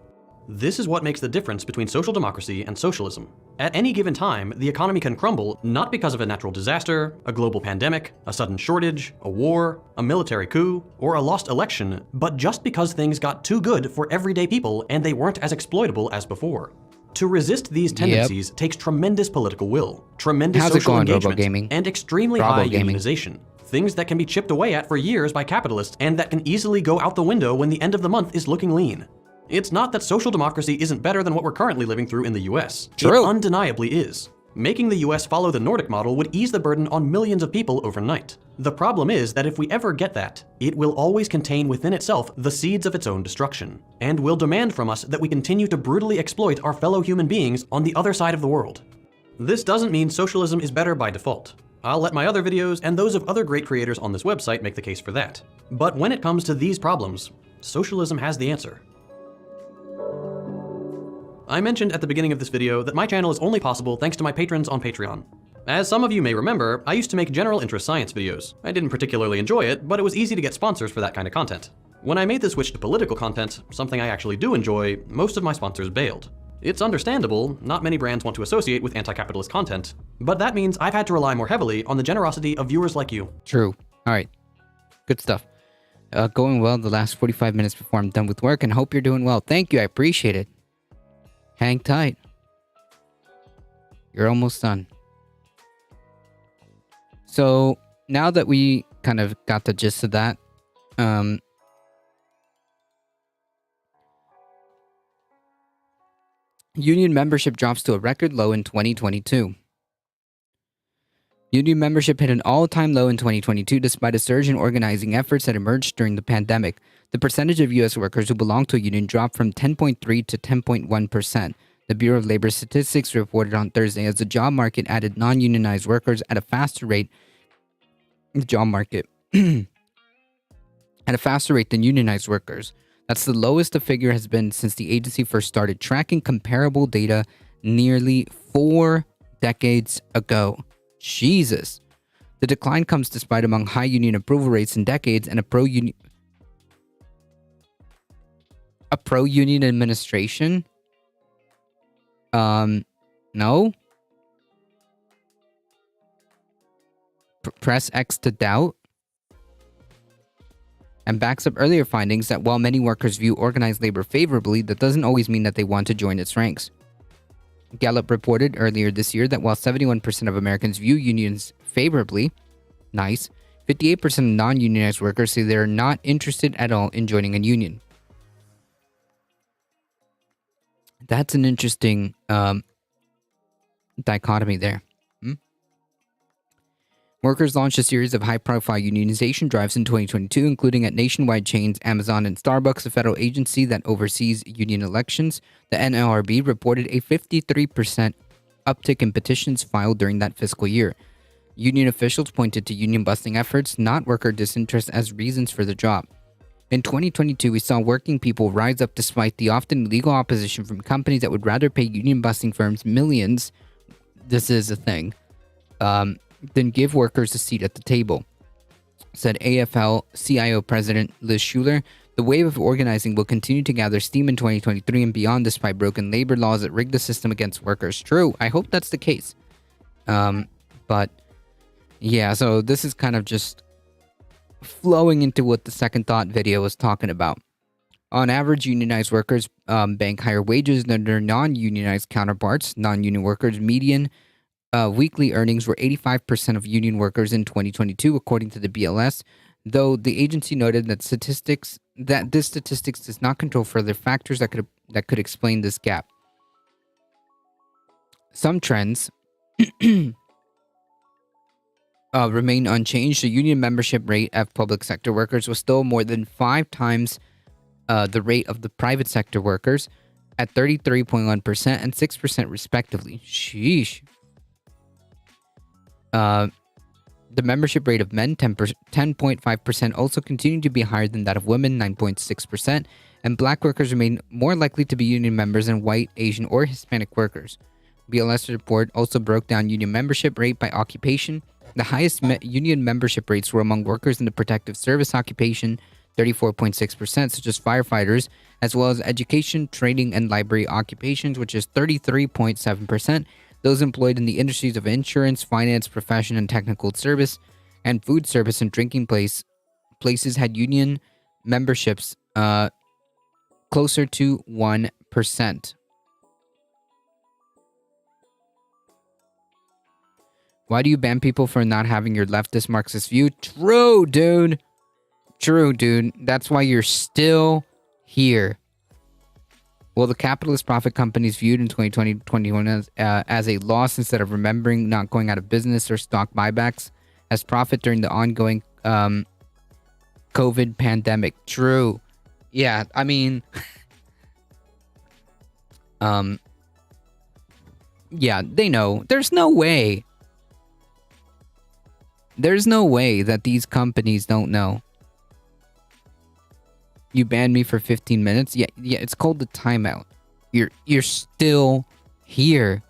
This is what makes the difference between social democracy and socialism. At any given time, the economy can crumble not because of a natural disaster, a global pandemic, a sudden shortage, a war, a military coup, or a lost election, but just because things got too good for everyday people and they weren't as exploitable as before. To resist these tendencies takes tremendous political will, tremendous social engagement, and extremely high unionization. Things that can be chipped away at for years by capitalists and that can easily go out the window when the end of the month is looking lean. It's not that social democracy isn't better than what we're currently living through in the US. True. It undeniably is. Making the US follow the Nordic model would ease the burden on millions of people overnight. The problem is that if we ever get that, it will always contain within itself the seeds of its own destruction, and will demand from us that we continue to brutally exploit our fellow human beings on the other side of the world. This doesn't mean socialism is better by default. I'll let my other videos and those of other great creators on this website make the case for that. But when it comes to these problems, socialism has the answer. I mentioned at the beginning of this video that my channel is only possible thanks to my patrons on Patreon. As some of you may remember, I used to make general interest science videos. I didn't particularly enjoy it, but it was easy to get sponsors for that kind of content. When I made the switch to political content, something I actually do enjoy, most of my sponsors bailed. It's understandable, not many brands want to associate with anti-capitalist content, but that means I've had to rely more heavily on the generosity of viewers like you. True. All right. Good stuff. Going well the last 45 minutes before I'm done with work, and hope you're doing well. Thank you. I appreciate it. Hang tight. You're almost done. So now that we kind of got the gist of that, union membership drops to a record low in 2022. Union membership hit an all-time low in 2022 despite a surge in organizing efforts that emerged during the pandemic. The percentage of U.S. workers who belong to a union dropped from 10.3 to 10.1%. The Bureau of Labor Statistics reported on Thursday as the job market added non-unionized workers at a faster rate. The job market at a faster rate than unionized workers. That's the lowest the figure has been since the agency first started tracking comparable data nearly 4 decades ago. Jesus. The decline comes despite among high union approval rates in decades and a pro-union administration. No. Press X to doubt. And backs up earlier findings that while many workers view organized labor favorably, that doesn't always mean that they want to join its ranks. Gallup reported earlier this year that while 71% of Americans view unions favorably, 58% of non-unionized workers say they're not interested at all in joining a union. That's an interesting dichotomy there. Workers launched a series of high-profile unionization drives in 2022, including at nationwide chains Amazon and Starbucks, a federal agency that oversees union elections. The NLRB reported a 53% uptick in petitions filed during that fiscal year. Union officials pointed to union-busting efforts, not worker disinterest, as reasons for the drop. In 2022, we saw working people rise up despite the often legal opposition from companies that would rather pay union-busting firms millions, this is a thing, than give workers a seat at the table, said AFL-CIO President Liz Schuler. The wave of organizing will continue to gather steam in 2023 and beyond despite broken labor laws that rig the system against workers. True, I hope that's the case. But yeah, so this is kind of just flowing into what the Second Thought video was talking about. On average, unionized workers bank higher wages than their non-unionized counterparts. Non-union workers' median weekly earnings were 85% of union workers in 2022, according to the BLS, though the agency noted that this statistics does not control further factors that could explain this gap. Some trends remain unchanged. The union membership rate of public sector workers was still more than 5 times the rate of the private sector workers at 33.1% and 6% respectively. Sheesh. The membership rate of men, 10.5%, also continued to be higher than that of women, 9.6%, and black workers remain more likely to be union members than white, Asian, or Hispanic workers. BLS report also broke down union membership rate by occupation. The highest union membership rates were among workers in the protective service occupation, 34.6%, such as firefighters, as well as education, training, and library occupations, which is 33.7%. Those employed in the industries of insurance, finance, profession, and technical service, and food service and drinking places had union memberships closer to 1%. Why do you ban people for not having your leftist Marxist view? True, dude. True, dude. That's why you're still here. Well, the capitalist profit companies viewed in 2020-21 as a loss instead of remembering not going out of business or stock buybacks as profit during the ongoing COVID pandemic. True. Yeah, I mean... yeah, they know. There's no way. There's no way that these companies don't know. You banned me for 15 minutes? Yeah, it's called the timeout. You're still here.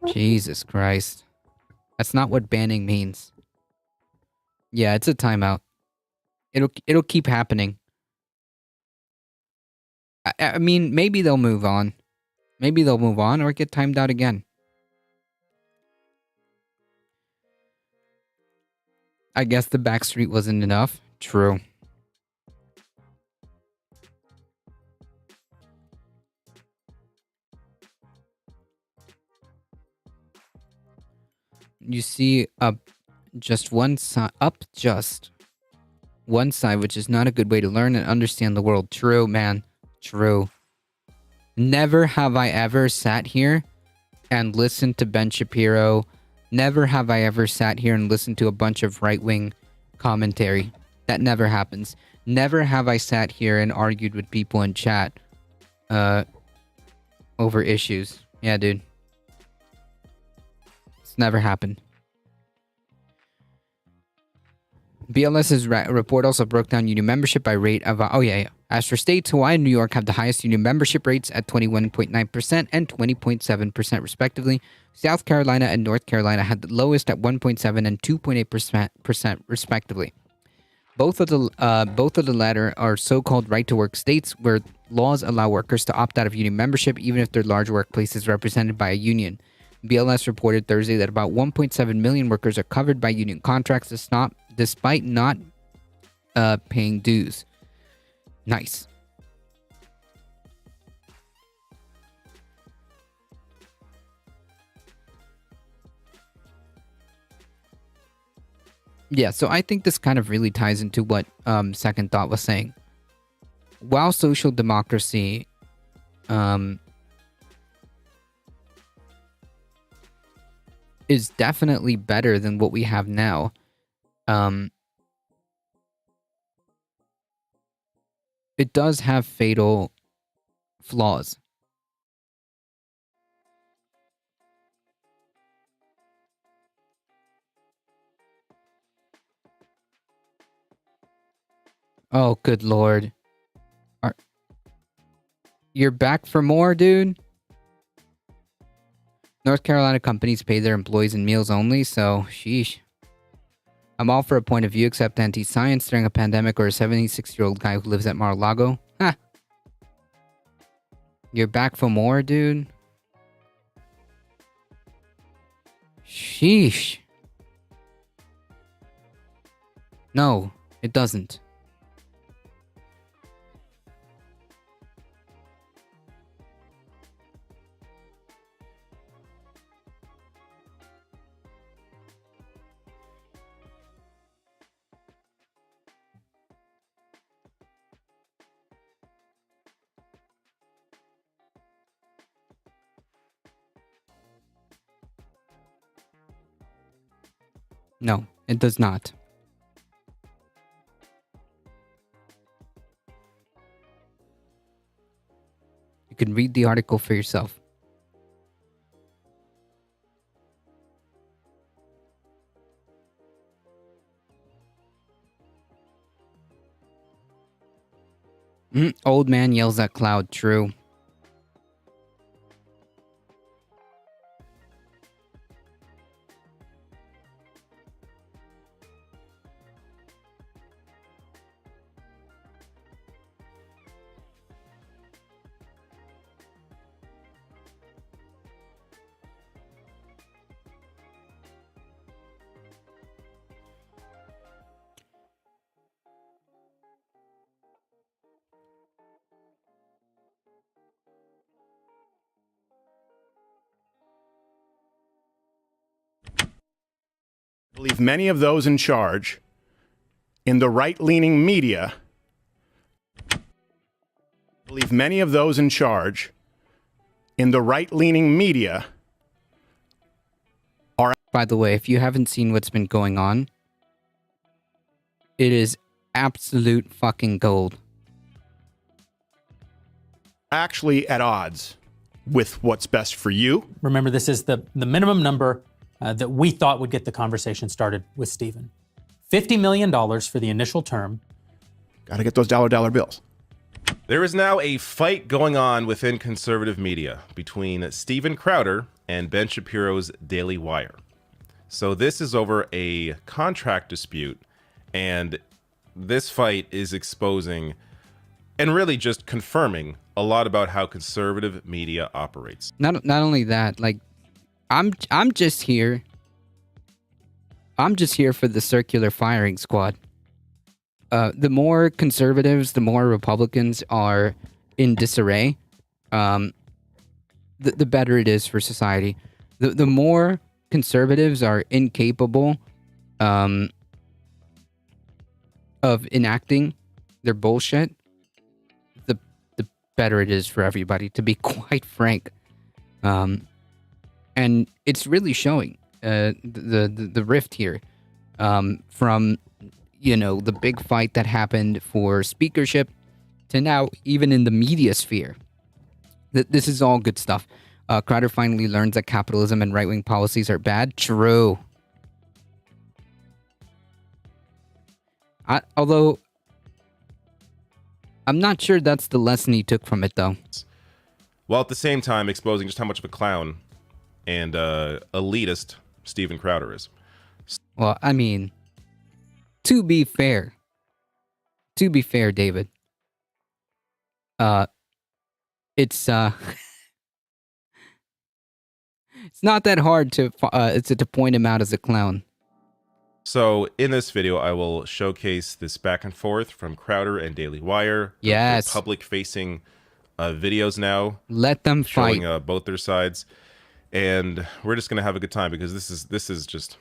Jesus Christ. That's not what banning means. Yeah, it's a timeout. It'll keep happening. I mean, maybe they'll move on. Maybe they'll move on or get timed out again. I guess the backstreet wasn't enough. True. You see just one side, one side, which is not a good way to learn and understand the world. True, man. True. Never have I ever sat here and listened to Ben Shapiro. Never have I ever sat here and listened to a bunch of right-wing commentary. That never happens. Never have I sat here and argued with people in chat over issues. Yeah, dude. It's never happened. BLS's report also broke down union membership by rate of... As for states, Hawaii and New York have the highest union membership rates at 21.9% and 20.7% respectively. South Carolina and North Carolina had the lowest at 1.7 and 2.8% respectively. Both of the latter are so-called right-to-work states where laws allow workers to opt out of union membership even if their large workplace is represented by a union. BLS reported Thursday that about 1.7 million workers are covered by union contracts despite not paying dues. Nice. Yeah, so I think this kind of really ties into what Second Thought was saying. While social democracy is definitely better than what we have now, it does have fatal flaws. Oh, good lord. You're back for more, dude? North Carolina companies pay their employees in meals only, so sheesh. I'm all for a point of view except anti-science during a pandemic or a 76-year-old guy who lives at Mar-a-Lago. Ha! You're back for more, dude? Sheesh. No, it doesn't. No, it does not. You can read the article for yourself. Old man yells at cloud. True. I believe many of those in charge in the right-leaning media are... By the way, if you haven't seen what's been going on, it is absolute fucking gold. actually at odds with what's best for you. Remember, this is the minimum number that we thought would get the conversation started with Stephen. $50 million for the initial term. Got to get those dollar bills. There is now a fight going on within conservative media between Steven Crowder and Ben Shapiro's Daily Wire. So this is over a contract dispute, and this fight is exposing and really just confirming a lot about how conservative media operates. Not only that, like I'm just here. I'm just here for the circular firing squad. The more conservatives, the more Republicans are in disarray, the better it is for society. The more conservatives are incapable of enacting their bullshit, the better it is for everybody, to be quite frank. And it's really showing the rift here from, you know, the big fight that happened for speakership to now even in the media sphere. This is all good stuff. Crowder finally learns that capitalism and right-wing policies are bad. True. Although, I'm not sure that's the lesson he took from it, though. While at the same time exposing just how much of a clown and elitist Steven Crowder is. Well, I mean, to be fair, David, it's it's not that hard to point him out as a clown. So in this video, I will showcase this back and forth from Crowder and Daily Wire. Yes. Public-facing videos now. Let them showing, fight. Both their sides, and we're just gonna have a good time because this is just,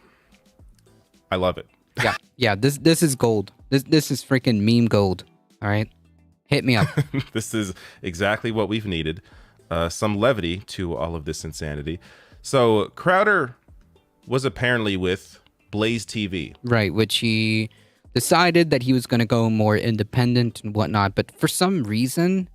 I love it. Yeah. This is gold. This is freaking meme gold. All right, hit me up. This is exactly what we've needed. Some levity to all of this insanity. So Crowder was apparently with Blaze TV. Right, which he decided that he was going to go more independent and whatnot. But for some reason,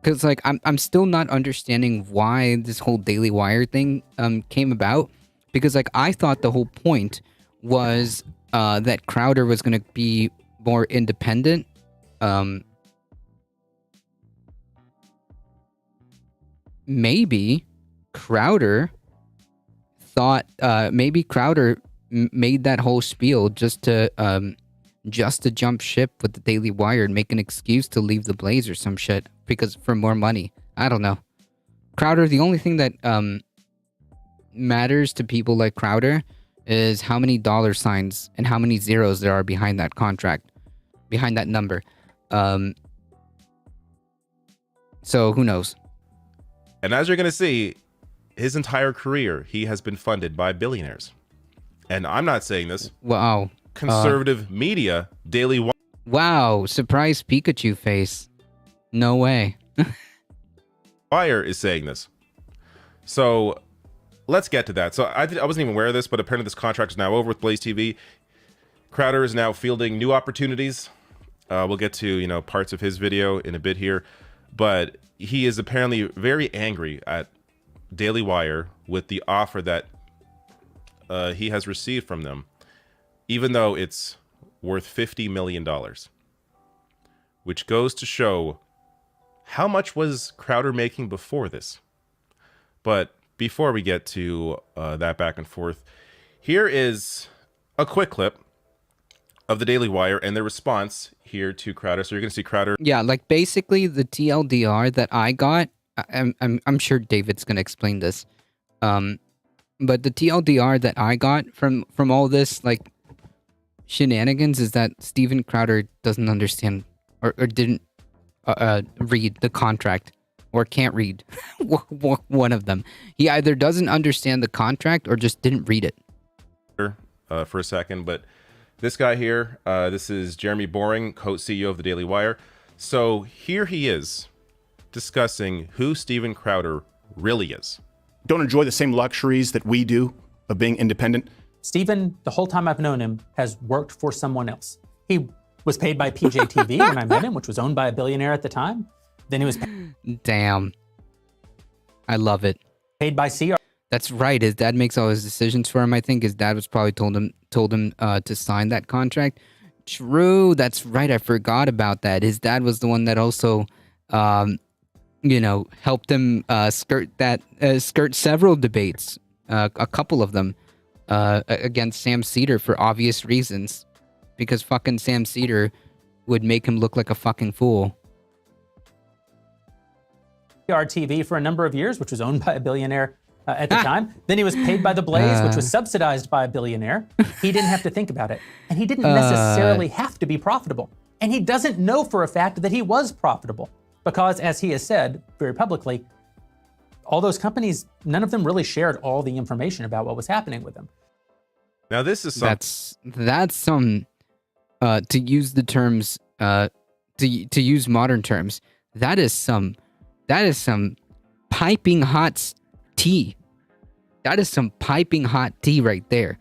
because like I'm still not understanding why this whole Daily Wire thing came about. Because like I thought the whole point was that Crowder was going to be more independent. Maybe Crowder thought made that whole spiel just to jump ship with the Daily Wire and make an excuse to leave the Blaze or some shit because for more money. I don't know. Crowder, the only thing that matters to people like Crowder is how many dollar signs and how many zeros there are behind that contract, behind that number. So who knows? And as you're going to see, his entire career, he has been funded by billionaires. And I'm not saying this. Wow. Conservative media, Daily Wire. Wow. Surprise Pikachu face. No way. Wire is saying this. So let's get to that. So I wasn't even aware of this, but apparently this contract is now over with Blaze TV. Crowder is now fielding new opportunities. We'll get to, you know, parts of his video in a bit here. But he is apparently very angry at Daily Wire with the offer that he has received from them, even though it's worth $50 million. which goes to show how much was Crowder making before this. But before we get to that back and forth, here is a quick clip of the Daily Wire and their response here to Crowder. So you're going to see Crowder. Yeah, like basically the TLDR that I got, I'm sure David's going to explain this. But the TLDR that I got from all this like shenanigans is that Steven Crowder doesn't understand or didn't read the contract or can't read one of them. He either doesn't understand the contract or just didn't read it. For a second, but this guy here, this is Jeremy Boring, co-CEO of the Daily Wire. So here he is discussing who Steven Crowder really is. Don't enjoy the same luxuries that we do of being independent. Steven, the whole time I've known him, has worked for someone else. He was paid by PJTV when I met him, which was owned by a billionaire at the time. Then he was Damn. I love it. paid by CR. That's right. His dad makes all his decisions for him. I think his dad was probably told him to sign that contract. True. That's right. I forgot about that. His dad was the one that also, helped him skirt several debates, a couple of them, against Sam Seder for obvious reasons, because fucking Sam Seder would make him look like a fucking fool. TV for a number of years, which was owned by a billionaire at the time. Then he was paid by The Blaze, which was subsidized by a billionaire. He didn't have to think about it. And he didn't necessarily have to be profitable. And he doesn't know for a fact that he was profitable. Because, as he has said very publicly, all those companies, none of them really shared all the information about what was happening with them. Now, this is that's some, to use the terms, to use modern terms, that is some piping hot tea. That is some piping hot tea right there.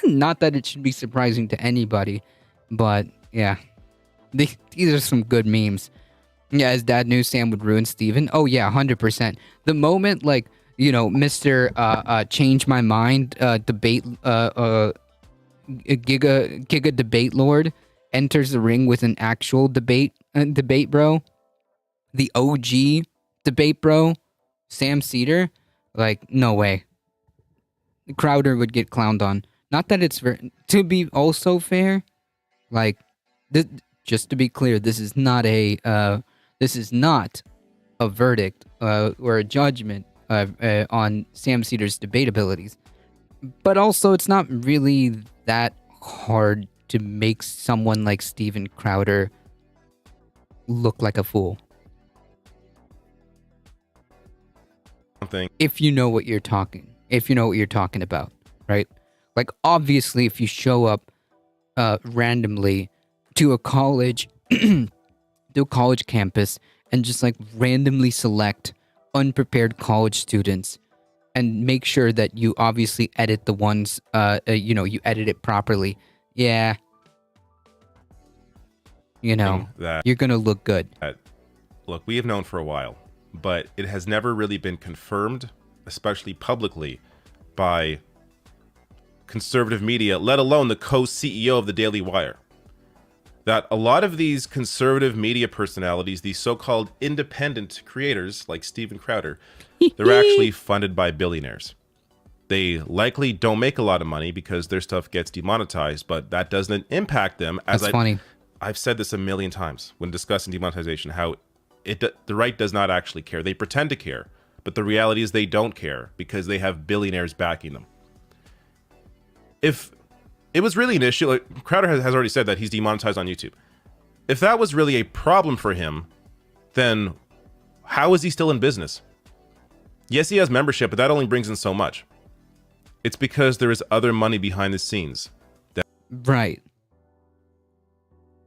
Not that it should be surprising to anybody, but yeah, these are some good memes. Yeah, his dad knew Sam would ruin Steven. Oh yeah, 100%. The moment Mr. Change My Mind debate Giga debate lord enters the ring with an actual debate bro, the OG debate bro, Sam Seder, like, no way. Crowder would get clowned on. Not that it's to be also fair, like, just to be clear, this is not a verdict or a judgment on Sam Seder's debate abilities. But also, it's not really that hard to make someone like Steven Crowder look like a fool. If you know what you're talking about, right? Like, obviously, if you show up randomly to a college campus and just like randomly select unprepared college students and make sure that you obviously edit the ones you edit it properly, yeah, you're gonna look good. Look, we have known for a while, but it has never really been confirmed, especially publicly, by conservative media, let alone the co-CEO of the Daily Wire, that a lot of these conservative media personalities, these so-called independent creators like Steven Crowder, they're actually funded by billionaires. They likely don't make a lot of money because their stuff gets demonetized, but that doesn't impact them. That's funny. I've said this a million times when discussing demonetization, how the right does not actually care. They pretend to care, but the reality is they don't care because they have billionaires backing them. If it was really an issue, like Crowder has already said that he's demonetized on YouTube. If that was really a problem for him, then how is he still in business? Yes, he has membership, but that only brings in so much. It's because there is other money behind the scenes. Right.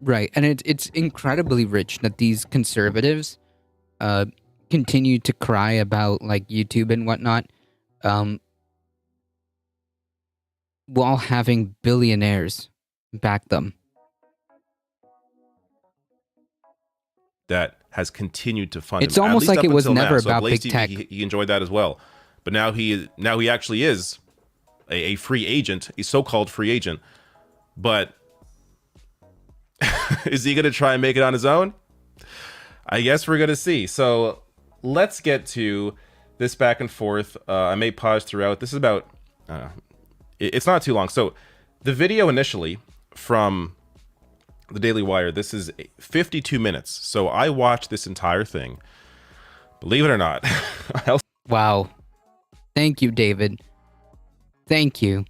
And it's incredibly rich that these conservatives continue to cry about like YouTube and whatnot, while having billionaires back them. That has continued to fund It's him, almost like it was never about Blaze big TV, tech. He enjoyed that as well, but now he actually is a free agent, a so-called free agent. But Is he going to try and make it on his own? I guess we're going to see. So let's get to this back and forth. I may pause throughout. This is about, it's not too long. So the video initially from the Daily Wire, this is 52 minutes. So I watched this entire thing. Believe it or not. Wow. Thank you, David. Thank you.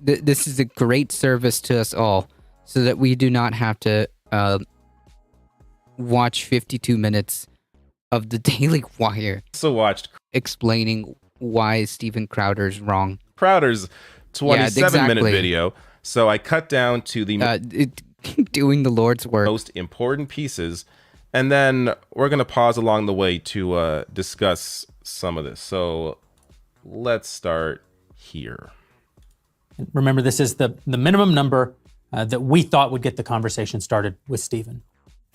This is a great service to us all so that we do not have to watch 52 minutes of the Daily Wire. Also watched explaining why Steven Crowder's wrong. Crowder's 27-minute exactly. video. So I cut down to the doing the Lord's work. Most important pieces, and then we're going to pause along the way to discuss some of this. So let's start here. Remember, this is the minimum number that we thought would get the conversation started with Steven.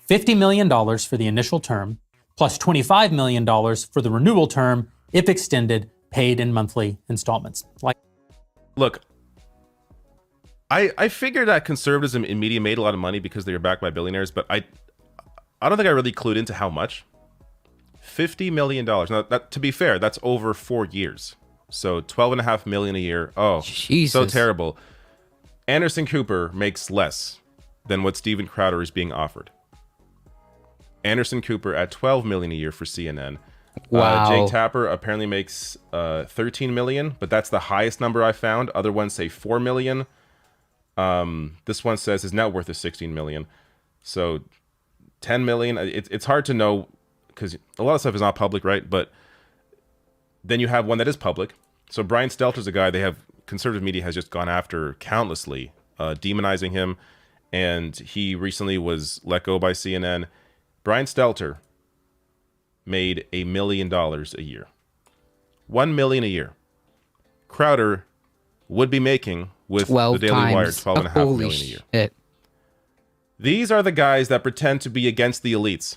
$50 million for the initial term, plus $25 million for the renewal term, if extended, paid in monthly installments. Look, I figured that conservatism in media made a lot of money because they were backed by billionaires, but I don't think I really clued into how much. $50 million. Now, to be fair, that's over 4 years. So $12.5 million a year. Oh, Jesus. So terrible. Anderson Cooper makes less than what Steven Crowder is being offered. Anderson Cooper at $12 million a year for CNN. Wow. Jake Tapper apparently makes $13 million, but that's the highest number I found. Other ones say $4 million. This one says his net worth is $16 million. So $10 million. It's hard to know because a lot of stuff is not public, right? But then you have one that is public. So Brian Stelter's a guy conservative media has just gone after countlessly, demonizing him. And he recently was let go by CNN. Brian Stelter made $1 million a year. $1 million a year. Crowder would be making with the Daily Wire $12.5 million a year. Shit. These are the guys that pretend to be against the elites.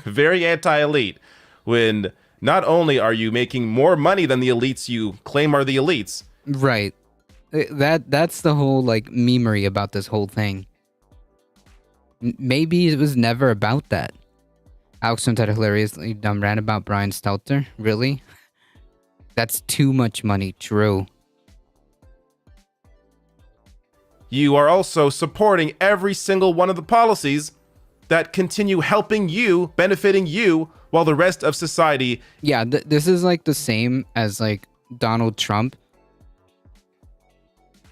Very anti-elite. When not only are you making more money than the elites you claim are the elites. Right. That's the whole memery about this whole thing. Maybe it was never about that. Alex had a hilariously dumb rant about Brian Stelter. Really? That's too much money. True. You are also supporting every single one of the policies that continue helping you, benefiting you, while the rest of society... Yeah, this is the same as Donald Trump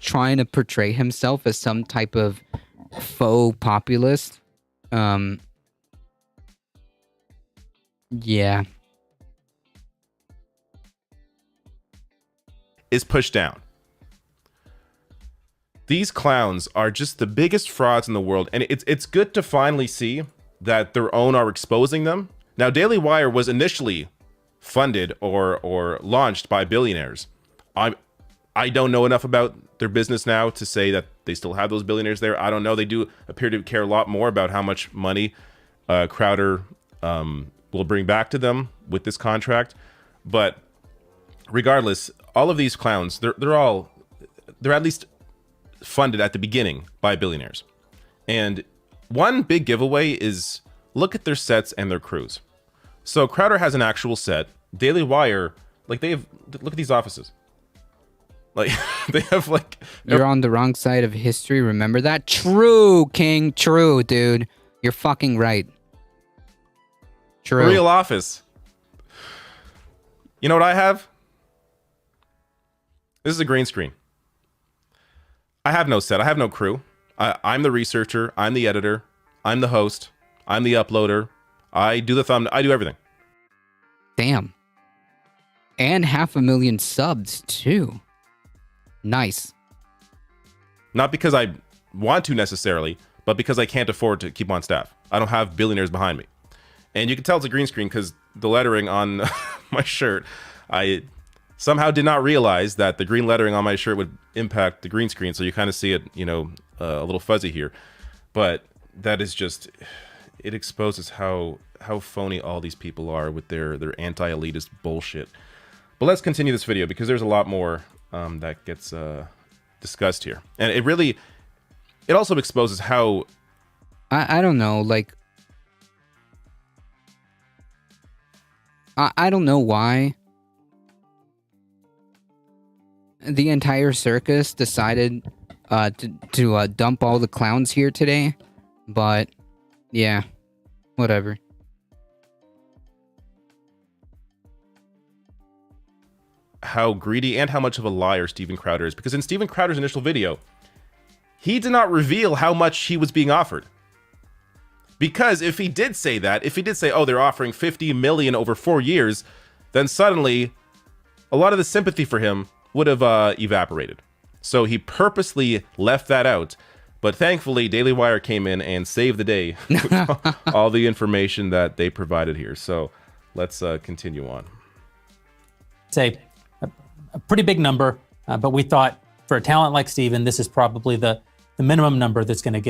trying to portray himself as some type of faux populist. Yeah. Is pushed down. These clowns are just the biggest frauds in the world, and it's good to finally see that their own are exposing them. Now, Daily Wire was initially funded or launched by billionaires. I don't know enough about their business now to say that they still have those billionaires there. I don't know. They do appear to care a lot more about how much money Crowder will bring back to them with this contract. But regardless, all of these clowns, they're at least funded at the beginning by billionaires. And one big giveaway is look at their sets and their crews. So Crowder has an actual set. Daily Wire, look at these offices. They have You're on the wrong side of history, remember that? True, King. True, dude. You're fucking right. True. Real office. You know what I have? This is a green screen. I have no set. I have no crew. I'm the researcher. I'm the editor. I'm the host. I'm the uploader. I do the thumbnail. I do everything. Damn. And 500,000 subs, too. Nice. Not because I want to necessarily, but because I can't afford to keep on staff. I don't have billionaires behind me. And you can tell it's a green screen because the lettering on my shirt, I somehow did not realize that the green lettering on my shirt would impact the green screen. So you kind of see it, a little fuzzy here. But that is just, it exposes how phony all these people are with their anti-elitist bullshit. But let's continue this video because there's a lot more that gets discussed here. And it also exposes how I don't know, like, I don't know why the entire circus decided to dump all the clowns here today, but yeah, whatever. How greedy and how much of a liar Steven Crowder is, because in Steven Crowder's initial video, he did not reveal how much he was being offered. Because if he did say that, if he did say, oh, they're offering 50 million over 4 years, then suddenly a lot of the sympathy for him would have evaporated. So he purposely left that out. But thankfully, Daily Wire came in and saved the day with all the information that they provided here. So let's continue on. Say a pretty big number, but we thought for a talent like Steven, this is probably the minimum number that's going to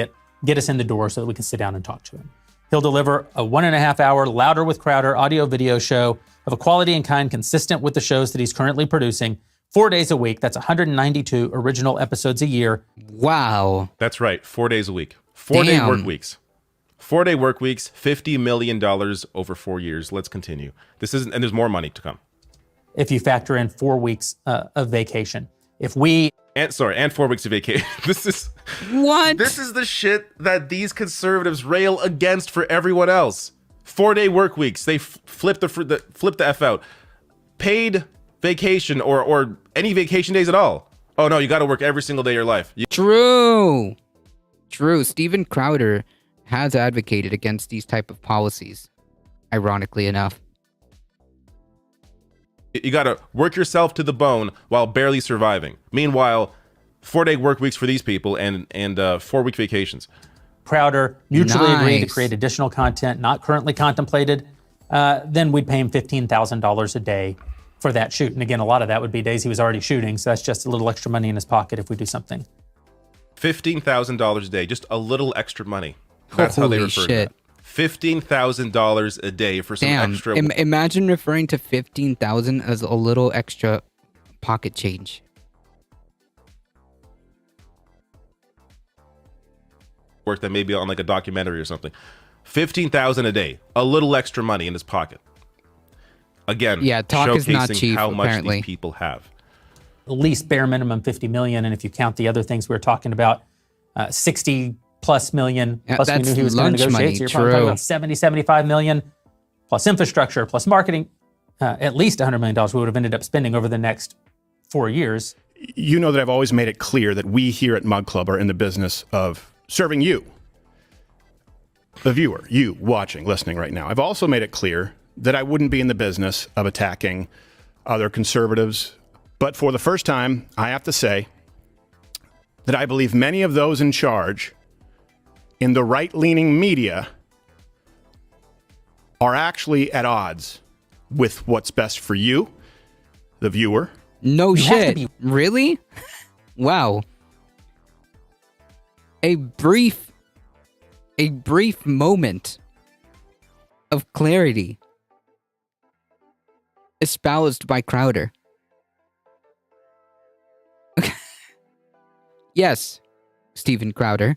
get us in the door so that we can sit down and talk to him. He'll deliver a 1.5 hour Louder with Crowder audio video show of a quality and kind consistent with the shows that he's currently producing 4 days a week. That's 192 original episodes a year. Wow. That's right. 4 days a week. 4 day Damn. work weeks. 4 day work weeks, $50 million over 4 years. Let's continue. And there's more money to come. If you factor in 4 weeks of vacation. And 4 weeks of vacation. This is the shit that these conservatives rail against for everyone else. 4 day work weeks. They flip the F out. Paid vacation or any vacation days at all. Oh no, you got to work every single day of your life. True. Steven Crowder has advocated against these type of policies, ironically enough. You got to work yourself to the bone while barely surviving. Meanwhile, 4 day work weeks for these people and 4 week vacations. Crowder mutually agreed to create additional content not currently contemplated, then we'd pay him $15,000 a day for that shoot. And again, a lot of that would be days he was already shooting, so that's just a little extra money in his pocket if we do something. $15,000 a day, just a little extra money. That's how they refer to that. $15,000 a day for some extra. Imagine referring to 15,000 as a little extra pocket change. Work that may be on like a documentary or something. 15,000 a day, a little extra money in his pocket. Again, yeah, talk showcasing is not cheap, how much apparently. these people have. At least bare minimum 50 million, and if you count the other things we were talking about, 60 plus million, plus we knew he was going to negotiate, so you're probably talking about 70, 75 million, plus infrastructure, plus marketing, at least $100 million we would have ended up spending over the next 4 years. You know that I've always made it clear that we here at Mug Club are in the business of serving you, the viewer, you watching, listening right now. I've also made it clear that I wouldn't be in the business of attacking other conservatives. But for the first time, I have to say that I believe many of those in charge in the right-leaning media are actually at odds with what's best for you, the viewer. No shit. Really? Wow. A brief moment of clarity espoused by Crowder. Yes, Steven Crowder,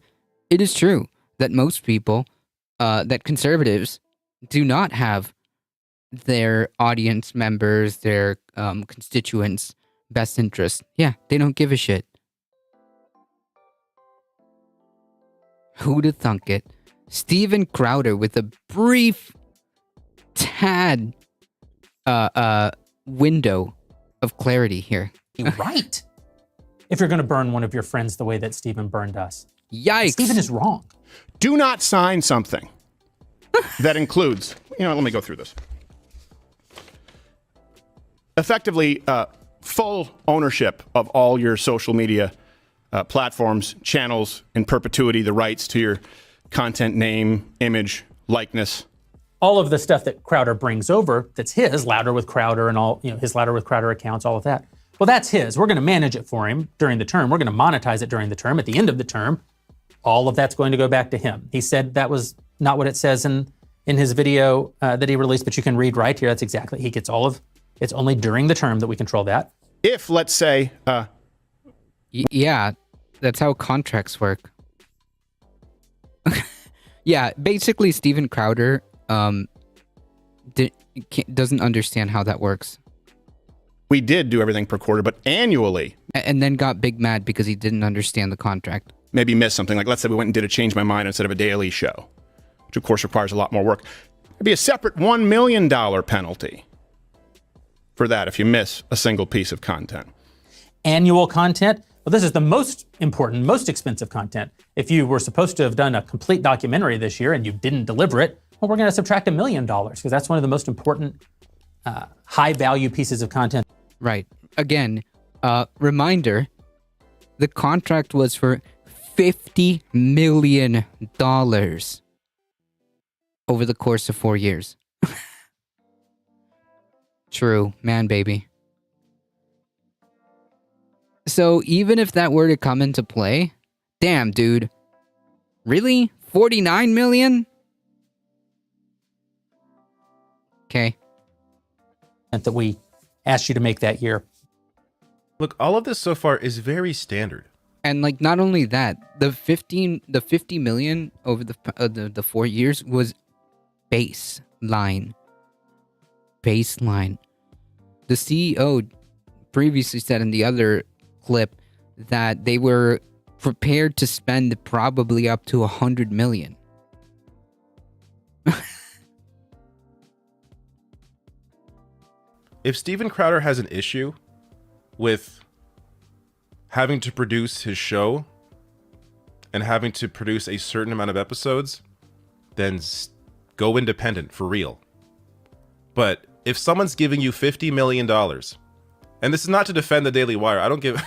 it is true that most people, that conservatives, do not have their audience members, their constituents' best interest. Yeah, they don't give a shit. Who'da thunk it? Steven Crowder with a brief tad window of clarity here. Right. If you're going to burn one of your friends the way that Steven burned us. Yikes. Steven is wrong. Do not sign something that includes, let me go through this. Effectively, full ownership of all your social media platforms, channels, in perpetuity, the rights to your content, name, image, likeness. All of the stuff that Crowder brings over, that's his, Louder with Crowder and all, his Louder with Crowder accounts, all of that. Well, that's his. We're going to manage it for him during the term. We're going to monetize it during the term. At the end of the term, all of that's going to go back to him. He said that was not what it says in his video that he released, but you can read right here. That's exactly, he gets all of, it's only during the term that we control that. If, let's say... yeah, that's how contracts work. Yeah, basically Steven Crowder doesn't understand how that works. We did do everything per quarter, but annually. And then got big mad because he didn't understand the contract. Maybe missed something. Like, let's say we went and did a Change My Mind instead of a daily show, which of course requires a lot more work. There'd be a separate $1 million penalty for that if you miss a single piece of content. Annual content? Well, this is the most important, most expensive content. If you were supposed to have done a complete documentary this year and you didn't deliver it, well, we're going to subtract $1 million because that's one of the most important high-value pieces of content. Right. Again, reminder, the contract was for $50 million over the course of 4 years. True, man, baby. So even if that were to come into play, damn, dude. Really? 49 million? Okay. That we asked you to make that year. Look, all of this so far is very standard. And like, not only that, the 50 million over the 4 years was baseline. The CEO previously said in the other clip that they were prepared to spend probably up to 100 million. If Steven Crowder has an issue with having to produce his show and having to produce a certain amount of episodes, then go independent for real. But if someone's giving you $50 million, and this is not to defend the Daily Wire, I don't don't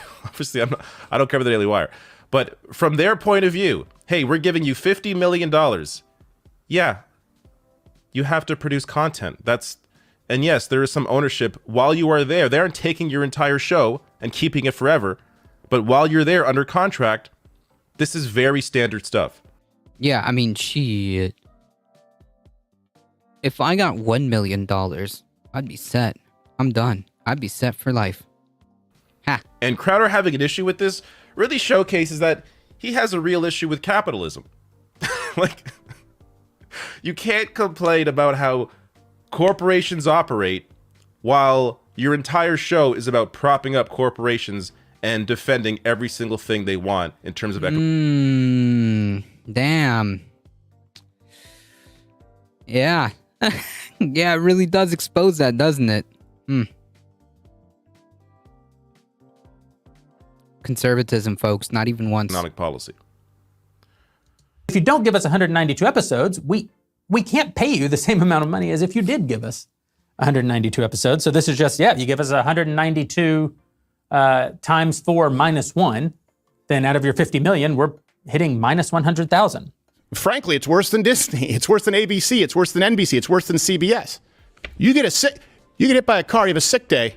cover the Daily Wire, but from their point of view, hey, we're giving you $50 million. Yeah, you have to produce content. And yes, there is some ownership while you are there. They aren't taking your entire show and keeping it forever. But while you're there under contract, this is very standard stuff. Yeah, I mean, shit. If I got $1 million, I'd be set. I'm done. I'd be set for life. Ha. And Crowder having an issue with this really showcases that he has a real issue with capitalism. Like, you can't complain about how corporations operate while your entire show is about propping up corporations and defending every single thing they want in terms of economic. Damn. Yeah. Yeah, it really does expose that, doesn't it? Conservatism, folks, not even once. Economic policy. If you don't give us 192 episodes, we can't pay you the same amount of money as if you did give us 192 episodes. So this is just, you give us 192 times 4 minus 1, then out of your 50 million, we're hitting minus 100,000. Frankly, it's worse than Disney. It's worse than ABC. It's worse than NBC. It's worse than CBS. You get hit by a car, you have a sick day,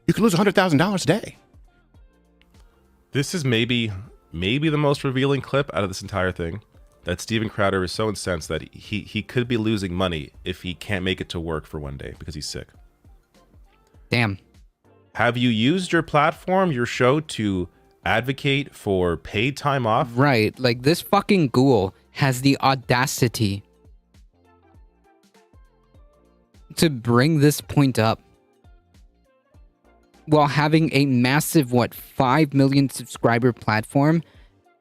you could lose $100,000 a day. This is maybe the most revealing clip out of this entire thing. That Steven Crowder is so incensed that he could be losing money if he can't make it to work for one day because he's sick. Damn. Have you used your platform, your show, to advocate for paid time off? Right. Like, this fucking ghoul has the audacity to bring this point up while having a massive, 5 million subscriber platform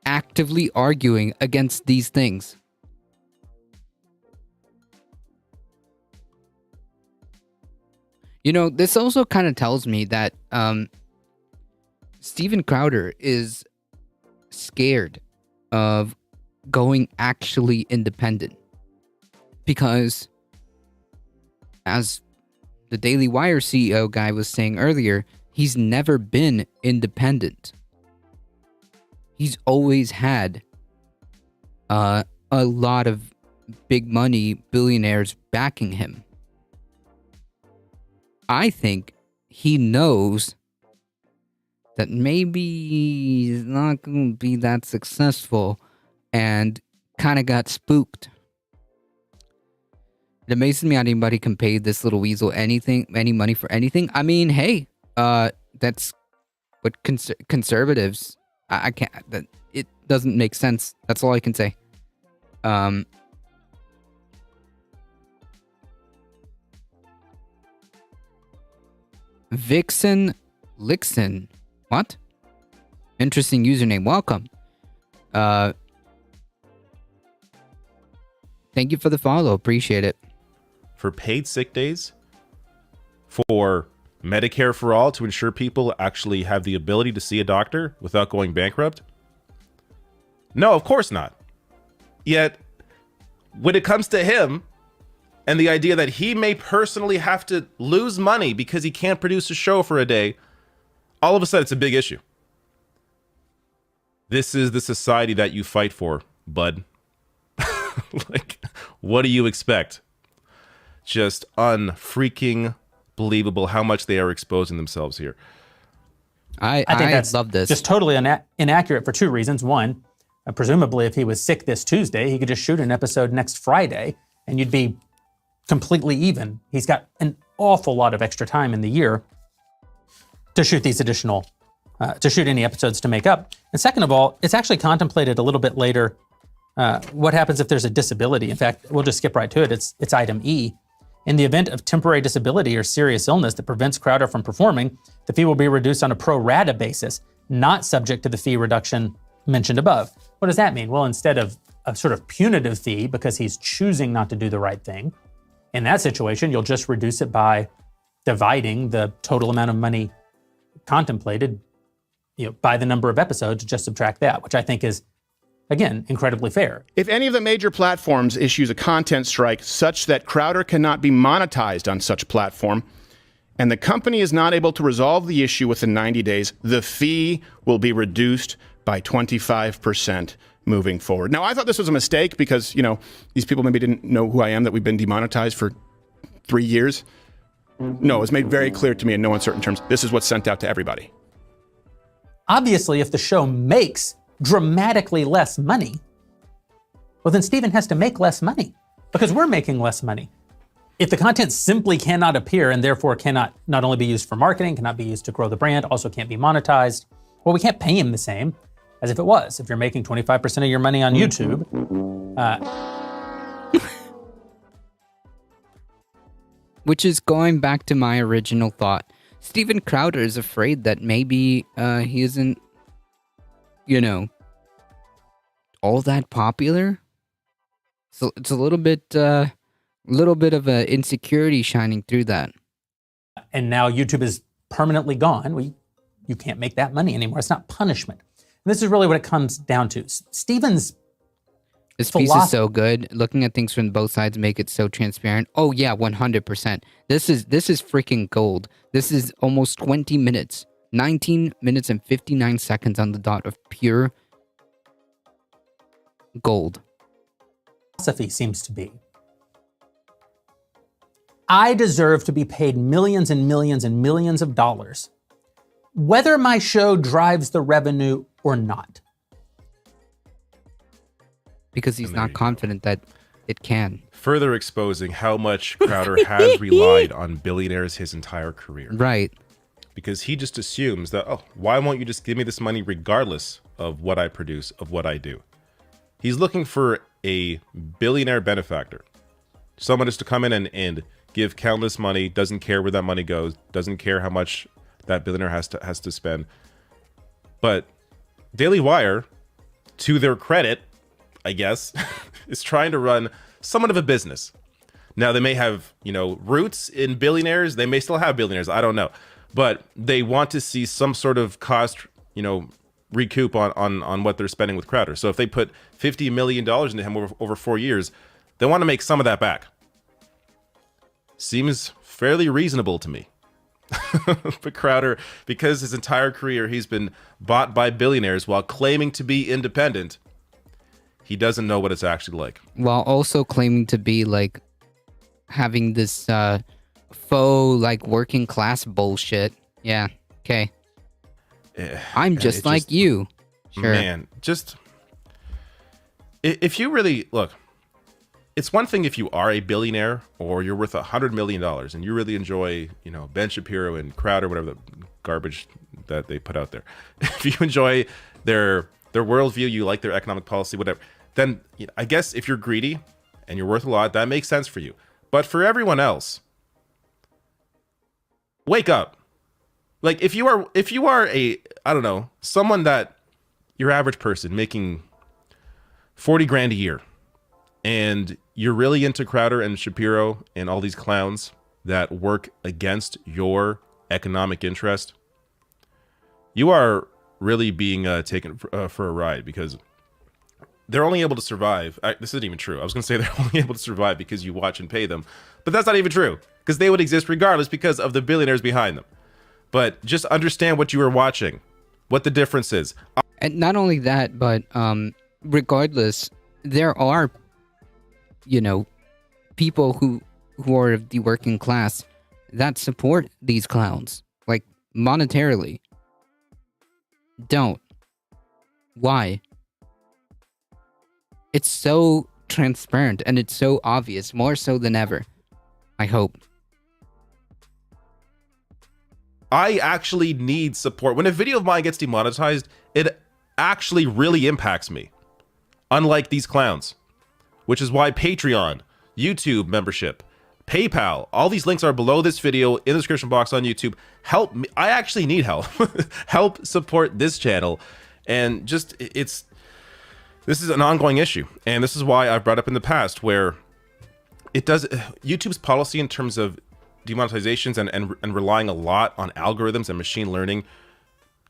actively arguing against these things. You know, this also kind of tells me that Steven Crowder is scared of going actually independent. Because, as the Daily Wire CEO guy was saying earlier, he's never been independent. He's always had a lot of big money billionaires backing him. I think he knows that maybe he's not going to be that successful and kind of got spooked. It amazes me how anybody can pay this little weasel any money for anything. I mean, hey, that's what conservatives... I can't... It doesn't make sense. That's all I can say. Vixen Lixen. What? Interesting username. Welcome. Thank you for the follow. Appreciate it. For paid sick days, for Medicare for all, to ensure people actually have the ability to see a doctor without going bankrupt? No, of course not. Yet, when it comes to him and the idea that he may personally have to lose money because he can't produce a show for a day, all of a sudden it's a big issue. This is the society that you fight for, bud. Like, what do you expect? Just unfreaking believable how much they are exposing themselves here. I think that's love this. Just totally inaccurate for two reasons. One, presumably if he was sick this Tuesday, he could just shoot an episode next Friday and you'd be completely even. He's got an awful lot of extra time in the year to shoot these additional, to shoot any episodes to make up. And second of all, it's actually contemplated a little bit later what happens if there's a disability. In fact, we'll just skip right to it. It's item E. In the event of temporary disability or serious illness that prevents Crowder from performing, the fee will be reduced on a pro rata basis, not subject to the fee reduction mentioned above. What does that mean? Well, instead of a sort of punitive fee because he's choosing not to do the right thing, in that situation, you'll just reduce it by dividing the total amount of money contemplated, by the number of episodes, just subtract that, which I think is, again, incredibly fair. If any of the major platforms issues a content strike such that Crowder cannot be monetized on such platform, and the company is not able to resolve the issue within 90 days, the fee will be reduced by 25% moving forward. Now, I thought this was a mistake because, these people maybe didn't know who I am, that we've been demonetized for 3 years. No, it was made very clear to me in no uncertain terms. This is what's sent out to everybody. Obviously, if the show makes dramatically less money, well, then Steven has to make less money because we're making less money. If the content simply cannot appear and therefore cannot not only be used for marketing, cannot be used to grow the brand, also can't be monetized, well, we can't pay him the same as if it was. If you're making 25% of your money on YouTube, which is going back to my original thought. Steven Crowder is afraid that maybe he isn't, all that popular. So it's a little bit of an insecurity shining through that. And now YouTube is permanently gone. You can't make that money anymore. It's not punishment. And this is really what it comes down to. Steven's This piece is so good. Looking at things from both sides make it so transparent. Oh yeah, 100%. This is freaking gold. This is almost 20 minutes. 19 minutes and 59 seconds on the dot of pure gold. Philosophy seems to be, I deserve to be paid millions and millions and millions of dollars, whether my show drives the revenue or not. Because he's not confident that it can. Further exposing how much Crowder has relied on billionaires his entire career. Right. Because he just assumes that, why won't you just give me this money regardless of what I produce, of what I do? He's looking for a billionaire benefactor. Someone is to come in and give countless money, doesn't care where that money goes, doesn't care how much that billionaire has to spend. But Daily Wire, to their credit, I guess, is trying to run somewhat of a business. Now, they may have, roots in billionaires. They may still have billionaires. I don't know. But they want to see some sort of cost, recoup on what they're spending with Crowder. So if they put $50 million into him over 4 years, they want to make some of that back. Seems fairly reasonable to me. But Crowder, because his entire career he's been bought by billionaires while claiming to be independent, he doesn't know what it's actually like. While also claiming to be having this faux working class bullshit. Yeah, okay. I'm just like you. Sure. Man, if you really look, it's one thing if you are a billionaire or you're worth $100 million and you really enjoy, Ben Shapiro and Crowder, whatever the garbage that they put out there. If you enjoy their worldview, you like their economic policy, whatever, then I guess if you're greedy and you're worth a lot, that makes sense for you. But for everyone else, wake up. Like if you are a, I don't know, someone that your average person making 40 grand a year, and you're really into Crowder and Shapiro and all these clowns that work against your economic interest, you are really being taken for a ride, because they're only able to survive. This isn't even true. I was going to say they're only able to survive because you watch and pay them, but that's not even true, because they would exist regardless because of the billionaires behind them. But just understand what you are watching, what the difference is. And not only that, but regardless, there are, people who are of the working class that support these clowns, like monetarily. Don't. Why? It's so transparent and it's so obvious, more so than ever. I hope. I actually need support. When a video of mine gets demonetized, it actually really impacts me. Unlike these clowns. Which is why Patreon, YouTube membership, PayPal, all these links are below this video in the description box on YouTube. Help me. I actually need help. Help support this channel. And just, this is an ongoing issue. And this is why I've brought up in the past where YouTube's policy in terms of demonetizations and relying a lot on algorithms and machine learning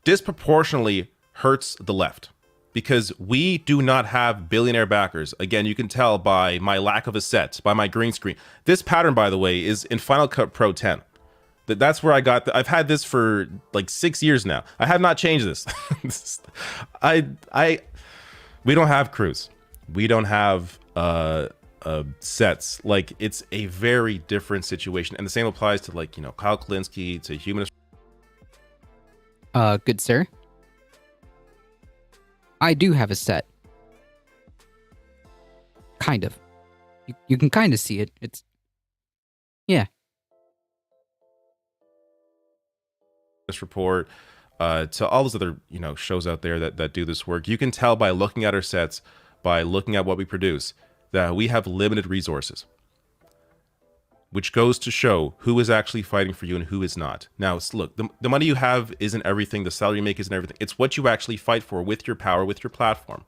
disproportionately hurts the left, because we do not have billionaire backers. Again, you can tell by my lack of a set, by my green screen. This pattern, by the way, is in Final Cut Pro 10. That's where I got I've had this for like 6 years now. I have not changed this. We don't have crews. We don't have sets. Like, it's a very different situation, and the same applies to, like, Kyle Kalinske, to Humanist. Good sir, I do have a set. Kind of. You can kind of see it. Yeah. This report, to all those other shows out there that do this work, you can tell by looking at our sets, by looking at what we produce, that we have limited resources, which goes to show who is actually fighting for you and who is not. Now, look, the money you have isn't everything. The salary you make isn't everything. It's what you actually fight for with your power, with your platform.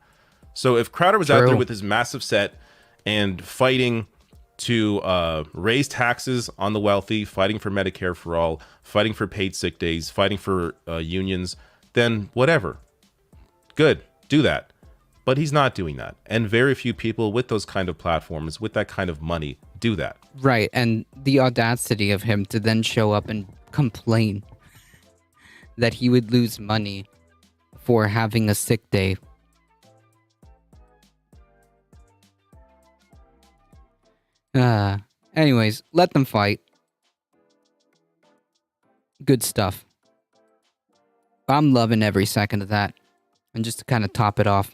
So if Crowder was out there with his massive set and fighting to raise taxes on the wealthy, fighting for Medicare for all, fighting for paid sick days, fighting for unions, then whatever. Good, do that. But he's not doing that. And very few people with those kind of platforms, with that kind of money, do that. Right, and the audacity of him to then show up and complain that he would lose money for having a sick day. Anyways, let them fight. Good stuff. I'm loving every second of that. And just to kind of top it off,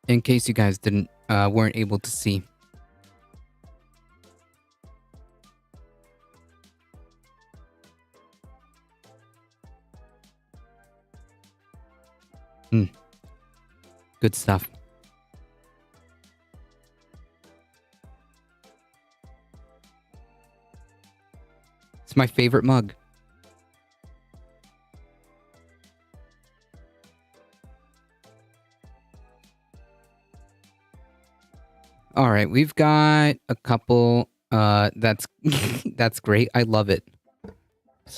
in case you guys weren't able to see, good stuff. It's my favorite mug. All right, we've got a couple. That's that's great. I love it.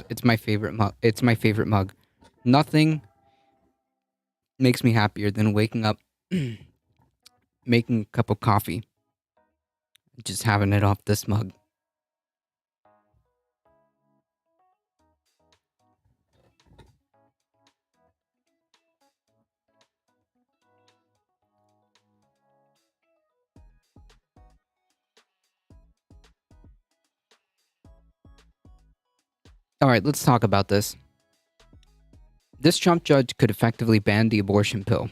It's my favorite mug. It's my favorite mug. Nothing makes me happier than waking up, making a cup of coffee, just having it off this mug. All right, let's talk about this. This Trump judge could effectively ban the abortion pill.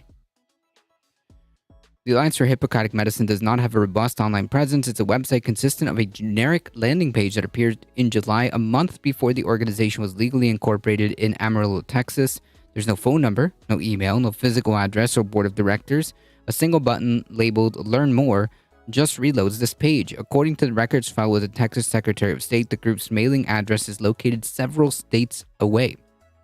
The Alliance for Hippocratic Medicine does not have a robust online presence. It's a website consistent of a generic landing page that appeared in July, a month before the organization was legally incorporated in Amarillo, Texas. There's no phone number, no email, no physical address or board of directors. A single button labeled Learn More just reloads this page. According to the records filed with the Texas Secretary of State, the group's mailing address is located several states away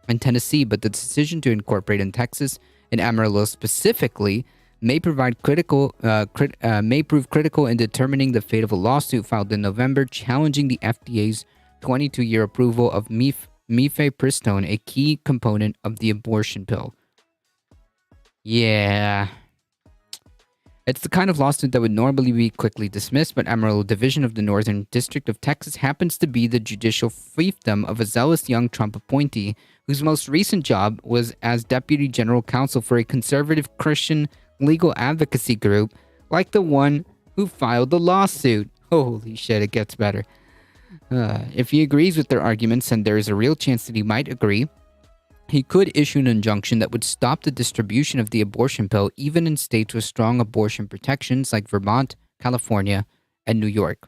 in Tennessee, but the decision to incorporate in Texas, in Amarillo specifically, may prove critical in determining the fate of a lawsuit filed in November challenging the FDA's 22-year approval of mifepristone, a key component of the abortion pill. Yeah. It's the kind of lawsuit that would normally be quickly dismissed, but Amarillo Division of the Northern District of Texas happens to be the judicial fiefdom of a zealous young Trump appointee whose most recent job was as Deputy General Counsel for a conservative Christian legal advocacy group like the one who filed the lawsuit. Holy shit, it gets better. If he agrees with their arguments, and there is a real chance that he might agree, he could issue an injunction that would stop the distribution of the abortion pill even in states with strong abortion protections like Vermont, California, and New York.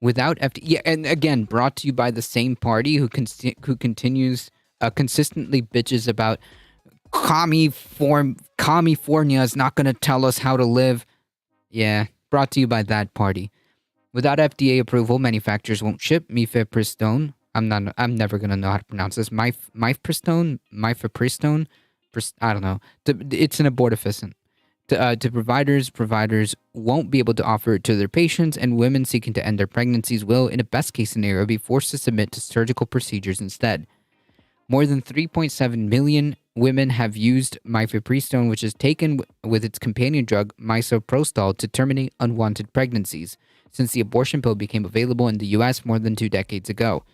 Without FDA, yeah, and again, brought to you by the same party who continues consistently bitches about California is not going to tell us how to live. Yeah, brought to you by that party. Without FDA approval, manufacturers won't ship mifepristone. I'm never going to know how to pronounce this. Mifepristone? I don't know. It's an abortifacient. To providers won't be able to offer it to their patients, and women seeking to end their pregnancies will, in a best-case scenario, be forced to submit to surgical procedures instead. More than 3.7 million women have used mifepristone, which is taken with its companion drug misoprostol to terminate unwanted pregnancies, since the abortion pill became available in the U.S. more than 2 decades ago.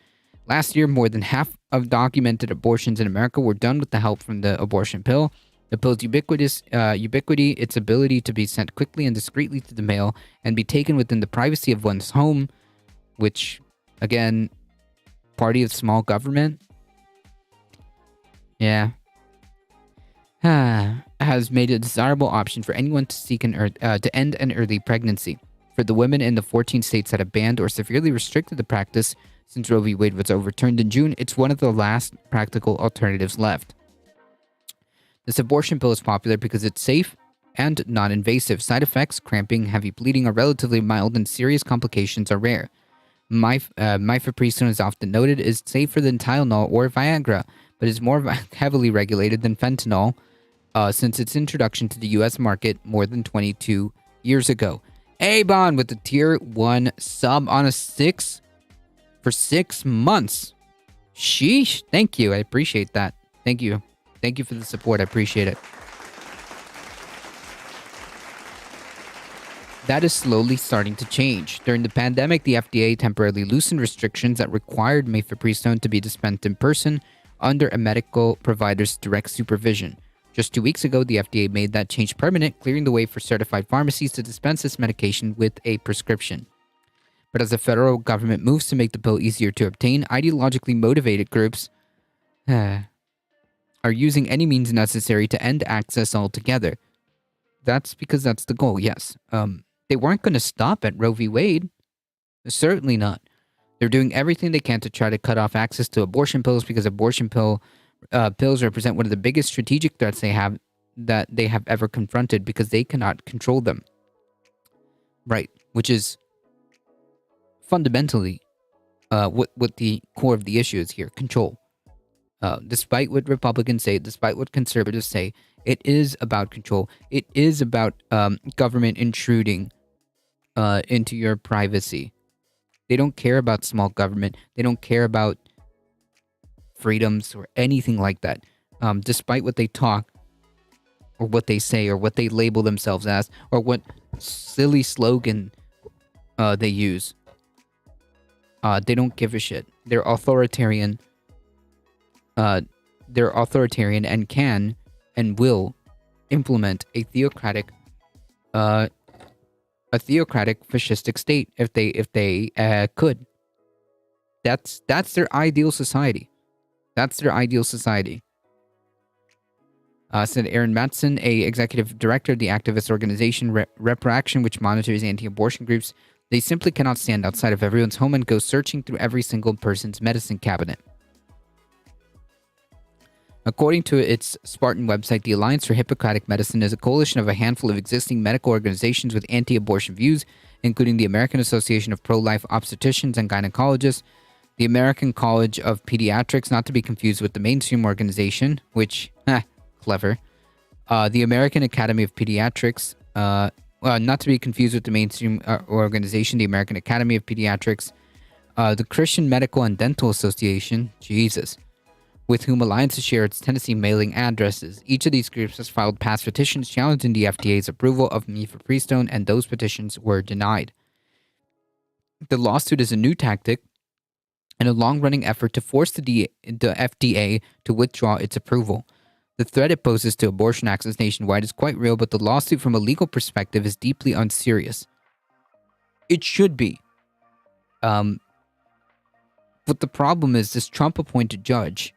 Last year, more than half of documented abortions in America were done with the help from the abortion pill. The pill's ubiquity, its ability to be sent quickly and discreetly to the mail and be taken within the privacy of one's home, which, again, party of small government. Yeah. Has made a desirable option for anyone to seek to end an early pregnancy. For the women in the 14 states that have banned or severely restricted the practice since Roe v. Wade was overturned in June, it's one of the last practical alternatives left. This abortion pill is popular because it's safe and non-invasive. Side effects, cramping, heavy bleeding are relatively mild, and serious complications are rare. Mifepristone is often noted as safer than Tylenol or Viagra, but is more heavily regulated than fentanyl since its introduction to the U.S. market more than 22 years ago. Abon with the tier 1 sub on a 6 for 6 months. Sheesh. Thank you. I appreciate that. Thank you. Thank you for the support. I appreciate it. That is slowly starting to change. During the pandemic, the FDA temporarily loosened restrictions that required mifepristone to be dispensed in person under a medical provider's direct supervision. Just 2 weeks ago, the FDA made that change permanent, clearing the way for certified pharmacies to dispense this medication with a prescription. But as the federal government moves to make the pill easier to obtain, ideologically motivated groups are using any means necessary to end access altogether. That's because that's the goal, yes. They weren't going to stop at Roe v. Wade. Certainly not. They're doing everything they can to try to cut off access to abortion pills because abortion pills represent one of the biggest strategic threats they have ever confronted because they cannot control them. Right, which is fundamentally what the core of the issue is here, control. Despite what Republicans say, despite what conservatives say, it is about control. It is about government intruding into your privacy. They don't care about small government. They don't care about freedoms or anything like that. Despite what they talk or what they say or what they label themselves as or what silly slogan they use. They don't give a shit. They're authoritarian. They're authoritarian and can and will implement a theocratic fascistic state if they could. That's their ideal society. That's their ideal society. said Aaron Matson, a executive director of the activist organization Reparaction, which monitors anti-abortion groups. They simply cannot stand outside of everyone's home and go searching through every single person's medicine cabinet. According to its Spartan website, the Alliance for Hippocratic Medicine is a coalition of a handful of existing medical organizations with anti-abortion views, including the American Association of Pro-Life Obstetricians and Gynecologists, the American College of Pediatrics, not to be confused with the mainstream organization, which, clever, the American Academy of Pediatrics, not to be confused with the mainstream organization, the American Academy of Pediatrics, the Christian Medical and Dental Association, Jesus, with whom Alliance shares its Tennessee mailing addresses. Each of these groups has filed past petitions challenging the FDA's approval of mifepristone, and those petitions were denied. The lawsuit is a new tactic and a long-running effort to force the FDA to withdraw its approval. The threat it poses to abortion access nationwide is quite real, but the lawsuit from a legal perspective is deeply unserious. It should be. But the problem is this Trump-appointed judge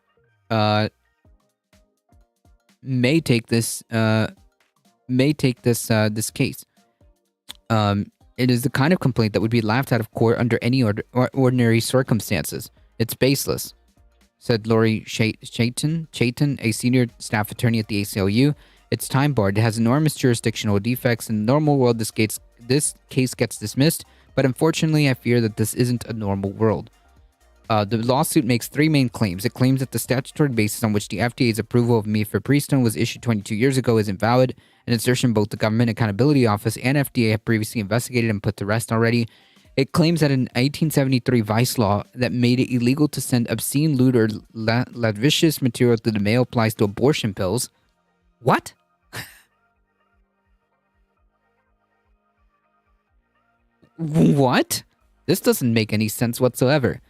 may take this case. It is the kind of complaint that would be laughed out of court under any ordinary circumstances. It's baseless, said Lori Chaitin, a senior staff attorney at the ACLU. It's time barred. It has enormous jurisdictional defects. In the normal world, this case gets dismissed, but unfortunately, I fear that this isn't a normal world. The lawsuit makes three main claims. It claims that the statutory basis on which the FDA's approval of mifepristone was issued 22 years ago is invalid, an assertion both the Government Accountability Office and FDA have previously investigated and put to rest already. It claims that an 1873 vice law that made it illegal to send obscene, lewd, or lascivious material through the mail applies to abortion pills. What? What? This doesn't make any sense whatsoever.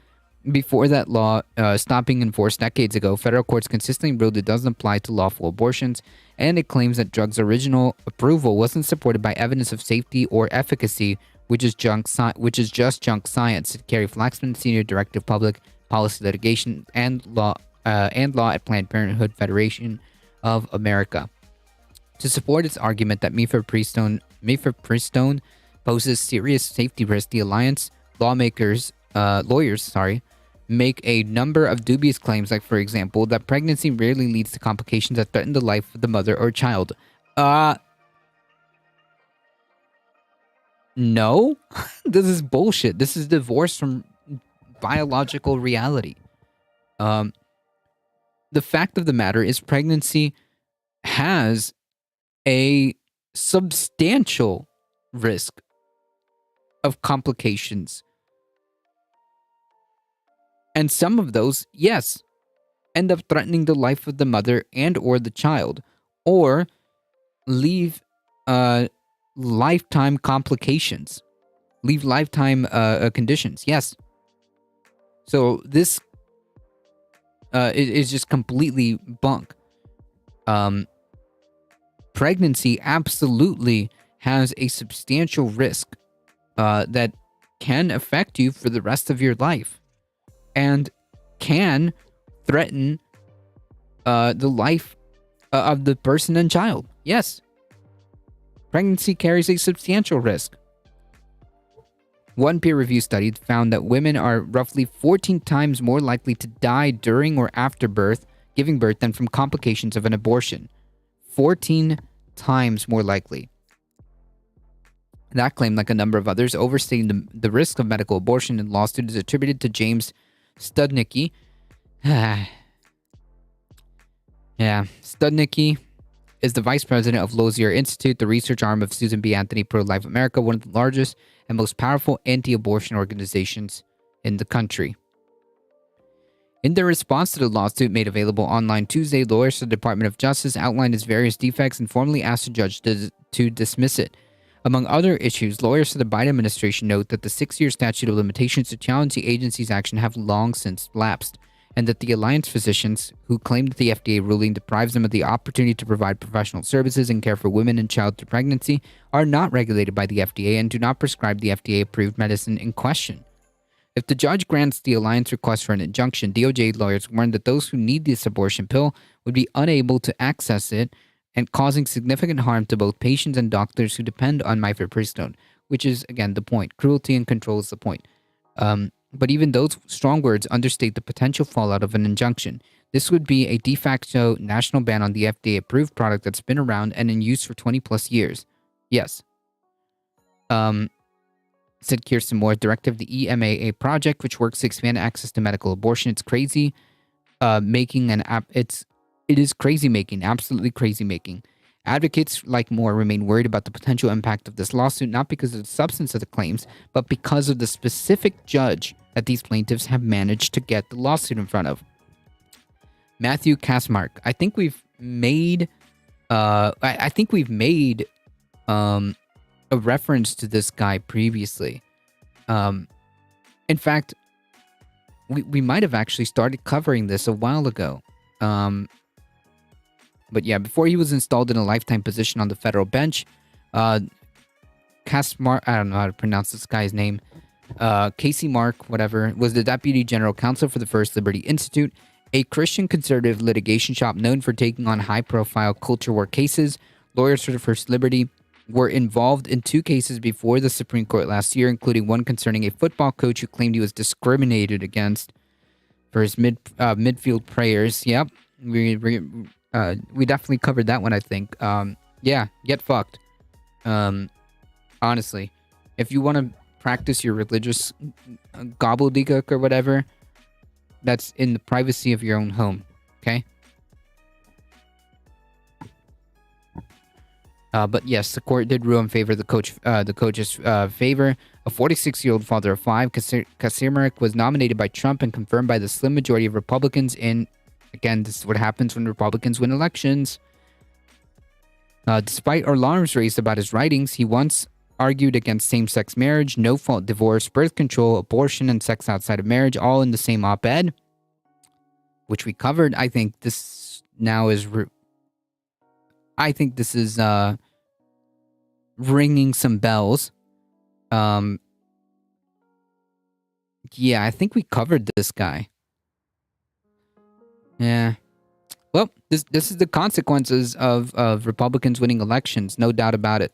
Before that law stopped being enforced decades ago, federal courts consistently ruled it doesn't apply to lawful abortions, and it claims that drugs' original approval wasn't supported by evidence of safety or efficacy, which is just junk science, said Carrie Flaxman, Senior Director of Public Policy Litigation and Law at Planned Parenthood Federation of America. To support its argument that mifepristone poses serious safety risk, the Alliance lawyers make a number of dubious claims, like, for example, that pregnancy rarely leads to complications that threaten the life of the mother or child. No? This is bullshit. This is divorced from biological reality. The fact of the matter is pregnancy has a substantial risk of complications. And some of those, yes, end up threatening the life of the mother and or the child, or leave lifetime complications, leave lifetime conditions, yes. So this is just completely bunk. Pregnancy absolutely has a substantial risk that can affect you for the rest of your life, and can threaten the life of the person and child. Yes. Pregnancy carries a substantial risk. One peer-reviewed study found that women are roughly 14 times more likely to die during or after giving birth, than from complications of an abortion. 14 times more likely. That claim, like a number of others, overstating the risk of medical abortion in lawsuit, is attributed to James Studnicki. Studnicki is the vice president of Lozier Institute, the research arm of Susan B. Anthony Pro-Life America, one of the largest and most powerful anti-abortion organizations in the country. In their response to the lawsuit made available online Tuesday, lawyers for the Department of Justice outlined its various defects and formally asked the judge to dismiss it. Among other issues, lawyers for the Biden administration note that the 6-year statute of limitations to challenge the agency's action have long since lapsed, and that the Alliance physicians, who claim that the FDA ruling deprives them of the opportunity to provide professional services and care for women and child through pregnancy, are not regulated by the FDA and do not prescribe the FDA-approved medicine in question. If the judge grants the alliance request for an injunction, DOJ lawyers warned that those who need this abortion pill would be unable to access it and causing significant harm to both patients and doctors who depend on mifepristone, which is, again, the point. Cruelty and control is the point. But even those strong words understate the potential fallout of an injunction. This would be a de facto national ban on the FDA-approved product that's been around and in use for 20 plus years. Yes. Said Kirsten Moore, director of the EMAA project, which works to expand access to medical abortion. It's crazy making an app. It is crazy making, absolutely crazy making. Advocates like Moore remain worried about the potential impact of this lawsuit, not because of the substance of the claims, but because of the specific judge that these plaintiffs have managed to get the lawsuit in front of. Matthew Kasmark. I think we've made a reference to this guy previously. In fact, we might have actually started covering this a while ago. But yeah, before he was installed in a lifetime position on the federal bench, Kasmark, I don't know how to pronounce this guy's name, Casey Mark, whatever, was the Deputy General Counsel for the First Liberty Institute, a Christian conservative litigation shop known for taking on high-profile culture war cases. Lawyers for the First Liberty were involved in 2 cases before the Supreme Court last year, including one concerning a football coach who claimed he was discriminated against for his midfield prayers. Yep, we definitely covered that one, I think. Yeah, get fucked. Honestly, if you want to practice your religious gobbledygook or whatever, that's in the privacy of your own home, okay? But yes, the court did rule in favor of the coach's favor. A 46-year-old father of 5, Kasmarek was nominated by Trump and confirmed by the slim majority of Republicans in, again, this is what happens when Republicans win elections. Despite alarms raised about his writings, he once argued against same-sex marriage, no-fault divorce, birth control, abortion, and sex outside of marriage, all in the same op-ed, which we covered. I think this now is... I think this is ringing some bells. Yeah, I think we covered this guy. Yeah. Well, this is the consequences of Republicans winning elections, no doubt about it.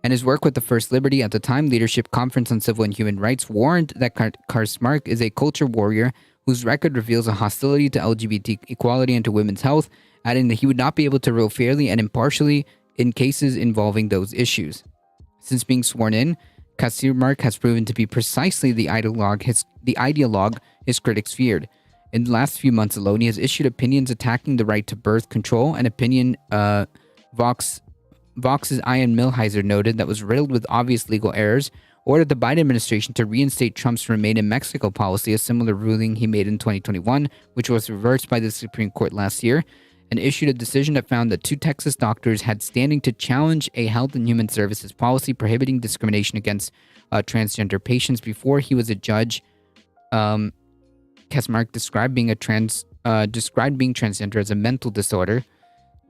And his work with the First Liberty at the time Leadership Conference on Civil and Human Rights warned that Kasmarek is a culture warrior whose record reveals a hostility to LGBT equality and to women's health, adding that he would not be able to rule fairly and impartially in cases involving those issues. Since being sworn in, Kasmarek has proven to be precisely the ideologue his critics feared. In the last few months alone, he has issued opinions attacking the right to birth control, an opinion Vox's Ian Millhiser noted that was riddled with obvious legal errors, ordered the Biden administration to reinstate Trump's Remain in Mexico policy, a similar ruling he made in 2021, which was reversed by the Supreme Court last year, and issued a decision that found that 2 Texas doctors had standing to challenge a Health and Human Services policy prohibiting discrimination against transgender patients. Before he was a judge, Kasmarek described being transgender as a mental disorder.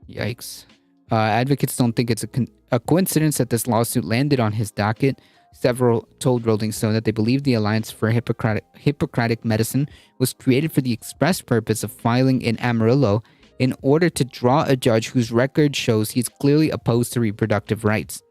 Yikes. Advocates don't think it's a coincidence that this lawsuit landed on his docket. Several told Rolling Stone that they believe the Alliance for Hippocratic Medicine was created for the express purpose of filing in Amarillo in order to draw a judge whose record shows he's clearly opposed to reproductive rights.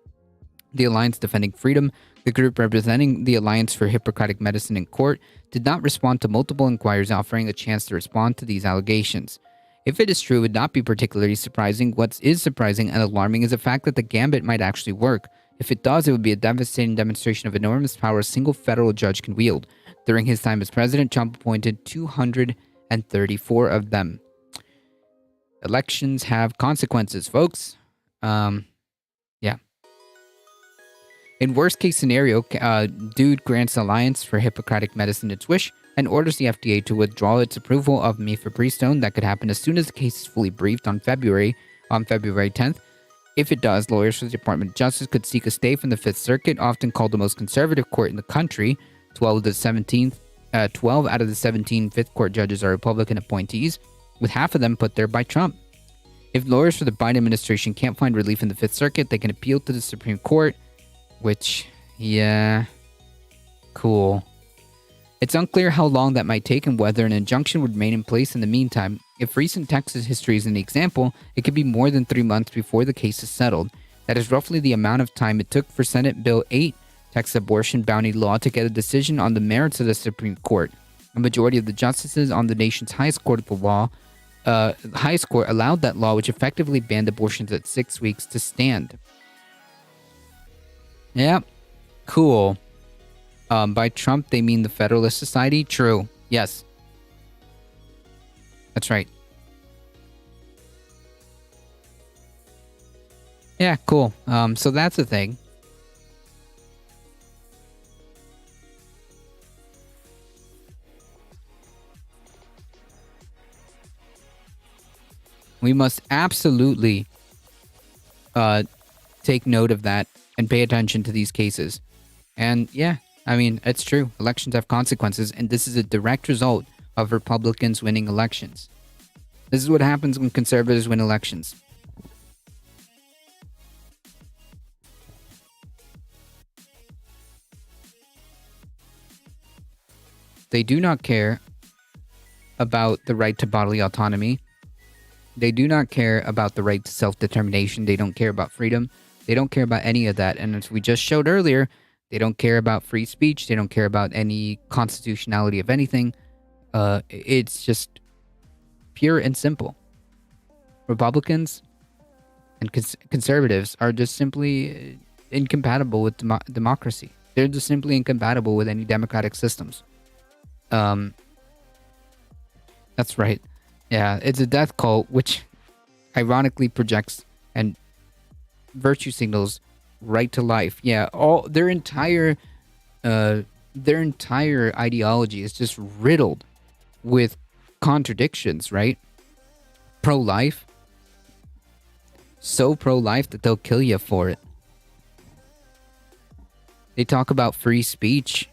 The Alliance Defending Freedom, the group representing the Alliance for Hippocratic Medicine in court, did not respond to multiple inquiries offering a chance to respond to these allegations. If it is true, it would not be particularly surprising. What is surprising and alarming is the fact that the gambit might actually work. If it does, it would be a devastating demonstration of enormous power a single federal judge can wield. During his time as president, Trump appointed 234 of them. Elections have consequences, folks. Yeah. In worst case scenario, dude grants Alliance for Hippocratic Medicine its wish and orders the FDA to withdraw its approval of mifepristone. That could happen as soon as the case is fully briefed on February 10th. If it does, lawyers for the Department of Justice could seek a stay from the Fifth Circuit, often called the most conservative court in the country. 12 out of the 17 Fifth Court judges are Republican appointees, with half of them put there by Trump. If lawyers for the Biden administration can't find relief in the Fifth Circuit, they can appeal to the Supreme Court, which, yeah, cool. It's unclear how long that might take and whether an injunction would remain in place in the meantime. If recent Texas history is an example, it could be more than 3 months before the case is settled. That is roughly the amount of time it took for Senate Bill 8, Texas abortion bounty law, to get a decision on the merits of the Supreme Court. A majority of the justices on the nation's highest court of the law, highest court, allowed that law, which effectively banned abortions at 6 weeks, to stand. Yep. Cool. By Trump, they mean the Federalist Society? True. Yes. That's right. Yeah, cool. So that's the thing. We must absolutely take note of that and pay attention to these cases. And yeah, I mean, it's true. Elections have consequences, and this is a direct result of Republicans winning elections. This is what happens when conservatives win elections. They do not care about the right to bodily autonomy. They do not care about the right to self-determination. They don't care about freedom. They don't care about any of that. And as we just showed earlier, they don't care about free speech. They don't care about any constitutionality of anything. It's just pure and simple. Republicans and conservatives are just simply incompatible with democracy. They're just simply incompatible with any democratic systems. That's right. Yeah, it's a death cult, which ironically projects and virtue signals right to life. Yeah, all their entire ideology is just riddled with contradictions, right? Pro-life. So pro-life that they'll kill you for it. They talk about free speech,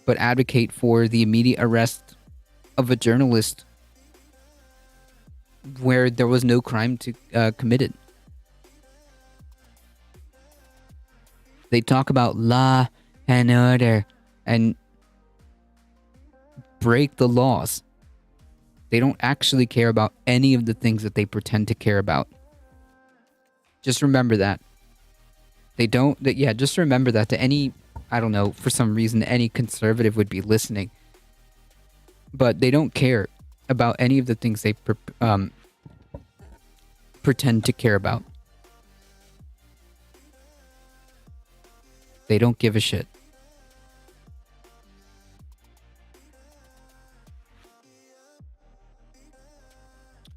but advocate for the immediate arrest of a journalist where there was no crime committed. They talk about law and order and break the laws. They don't actually care about any of the things that they pretend to care about. Just remember that. They don't, yeah, just remember that to any, I don't know, for some reason, any conservative would be listening. But they don't care about any of the things they pretend to care about. They don't give a shit.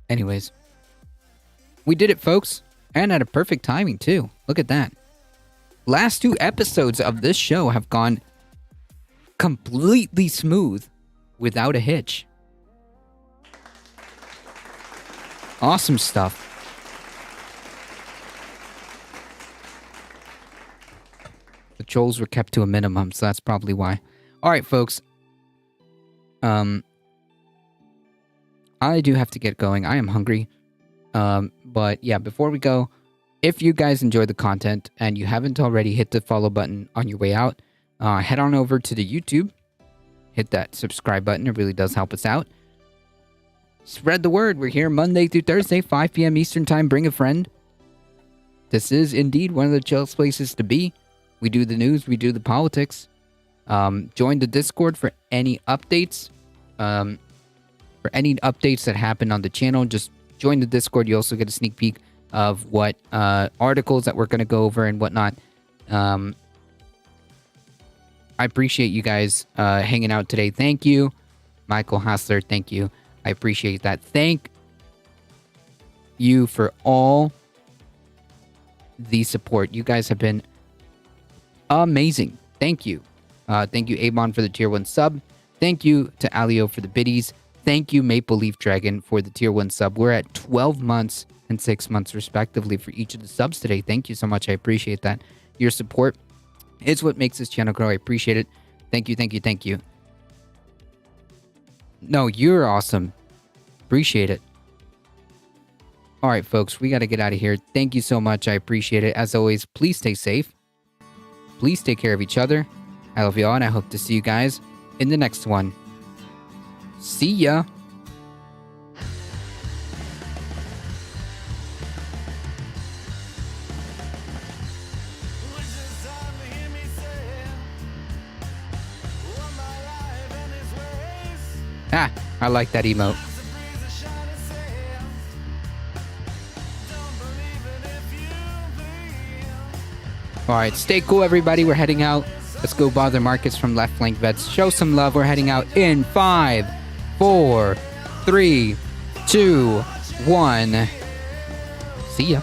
Anyways, we did it, folks. And at a perfect timing, too. Look at that. Last 2 episodes of this show have gone completely smooth without a hitch. Awesome stuff. The trolls were kept to a minimum, so that's probably why. All right, folks. I do have to get going. I am hungry. But yeah, before we go, if you guys enjoy the content and you haven't already, hit the follow button on your way out. Head on over to the YouTube. Hit that subscribe button. It really does help us out. Spread the word. We're here Monday through Thursday, 5 p.m. Eastern Time. Bring a friend. This is indeed one of the chillest places to be. We do the news. We do the politics. Join the Discord for any updates. For any updates that happen on the channel, just join the Discord. You also get a sneak peek of what articles that we're going to go over and whatnot. I appreciate you guys hanging out today. Thank you. Michael Hassler, thank you. I appreciate that. Thank you for all the support. You guys have been amazing. Thank you. Thank you, Avon, for the tier 1 sub. Thank you to Alio for the biddies. Thank you, Maple Leaf Dragon, for the tier 1 sub. We're at 12 months and 6 months, respectively, for each of the subs today. Thank you so much. I appreciate that. Your support is what makes this channel grow. I appreciate it. Thank you, thank you, thank you. No, you're awesome. Appreciate it. All right, folks, we got to get out of here. Thank you so much. I appreciate it. As always, please stay safe. Please take care of each other. I love you all, and I hope to see you guys in the next one. See ya. Ah, I like that emote. Alright, stay cool, everybody. We're heading out. Let's go bother Marcus from Left Flank Vets. Show some love. We're heading out in 5, 4, 3, 2, 1. See ya.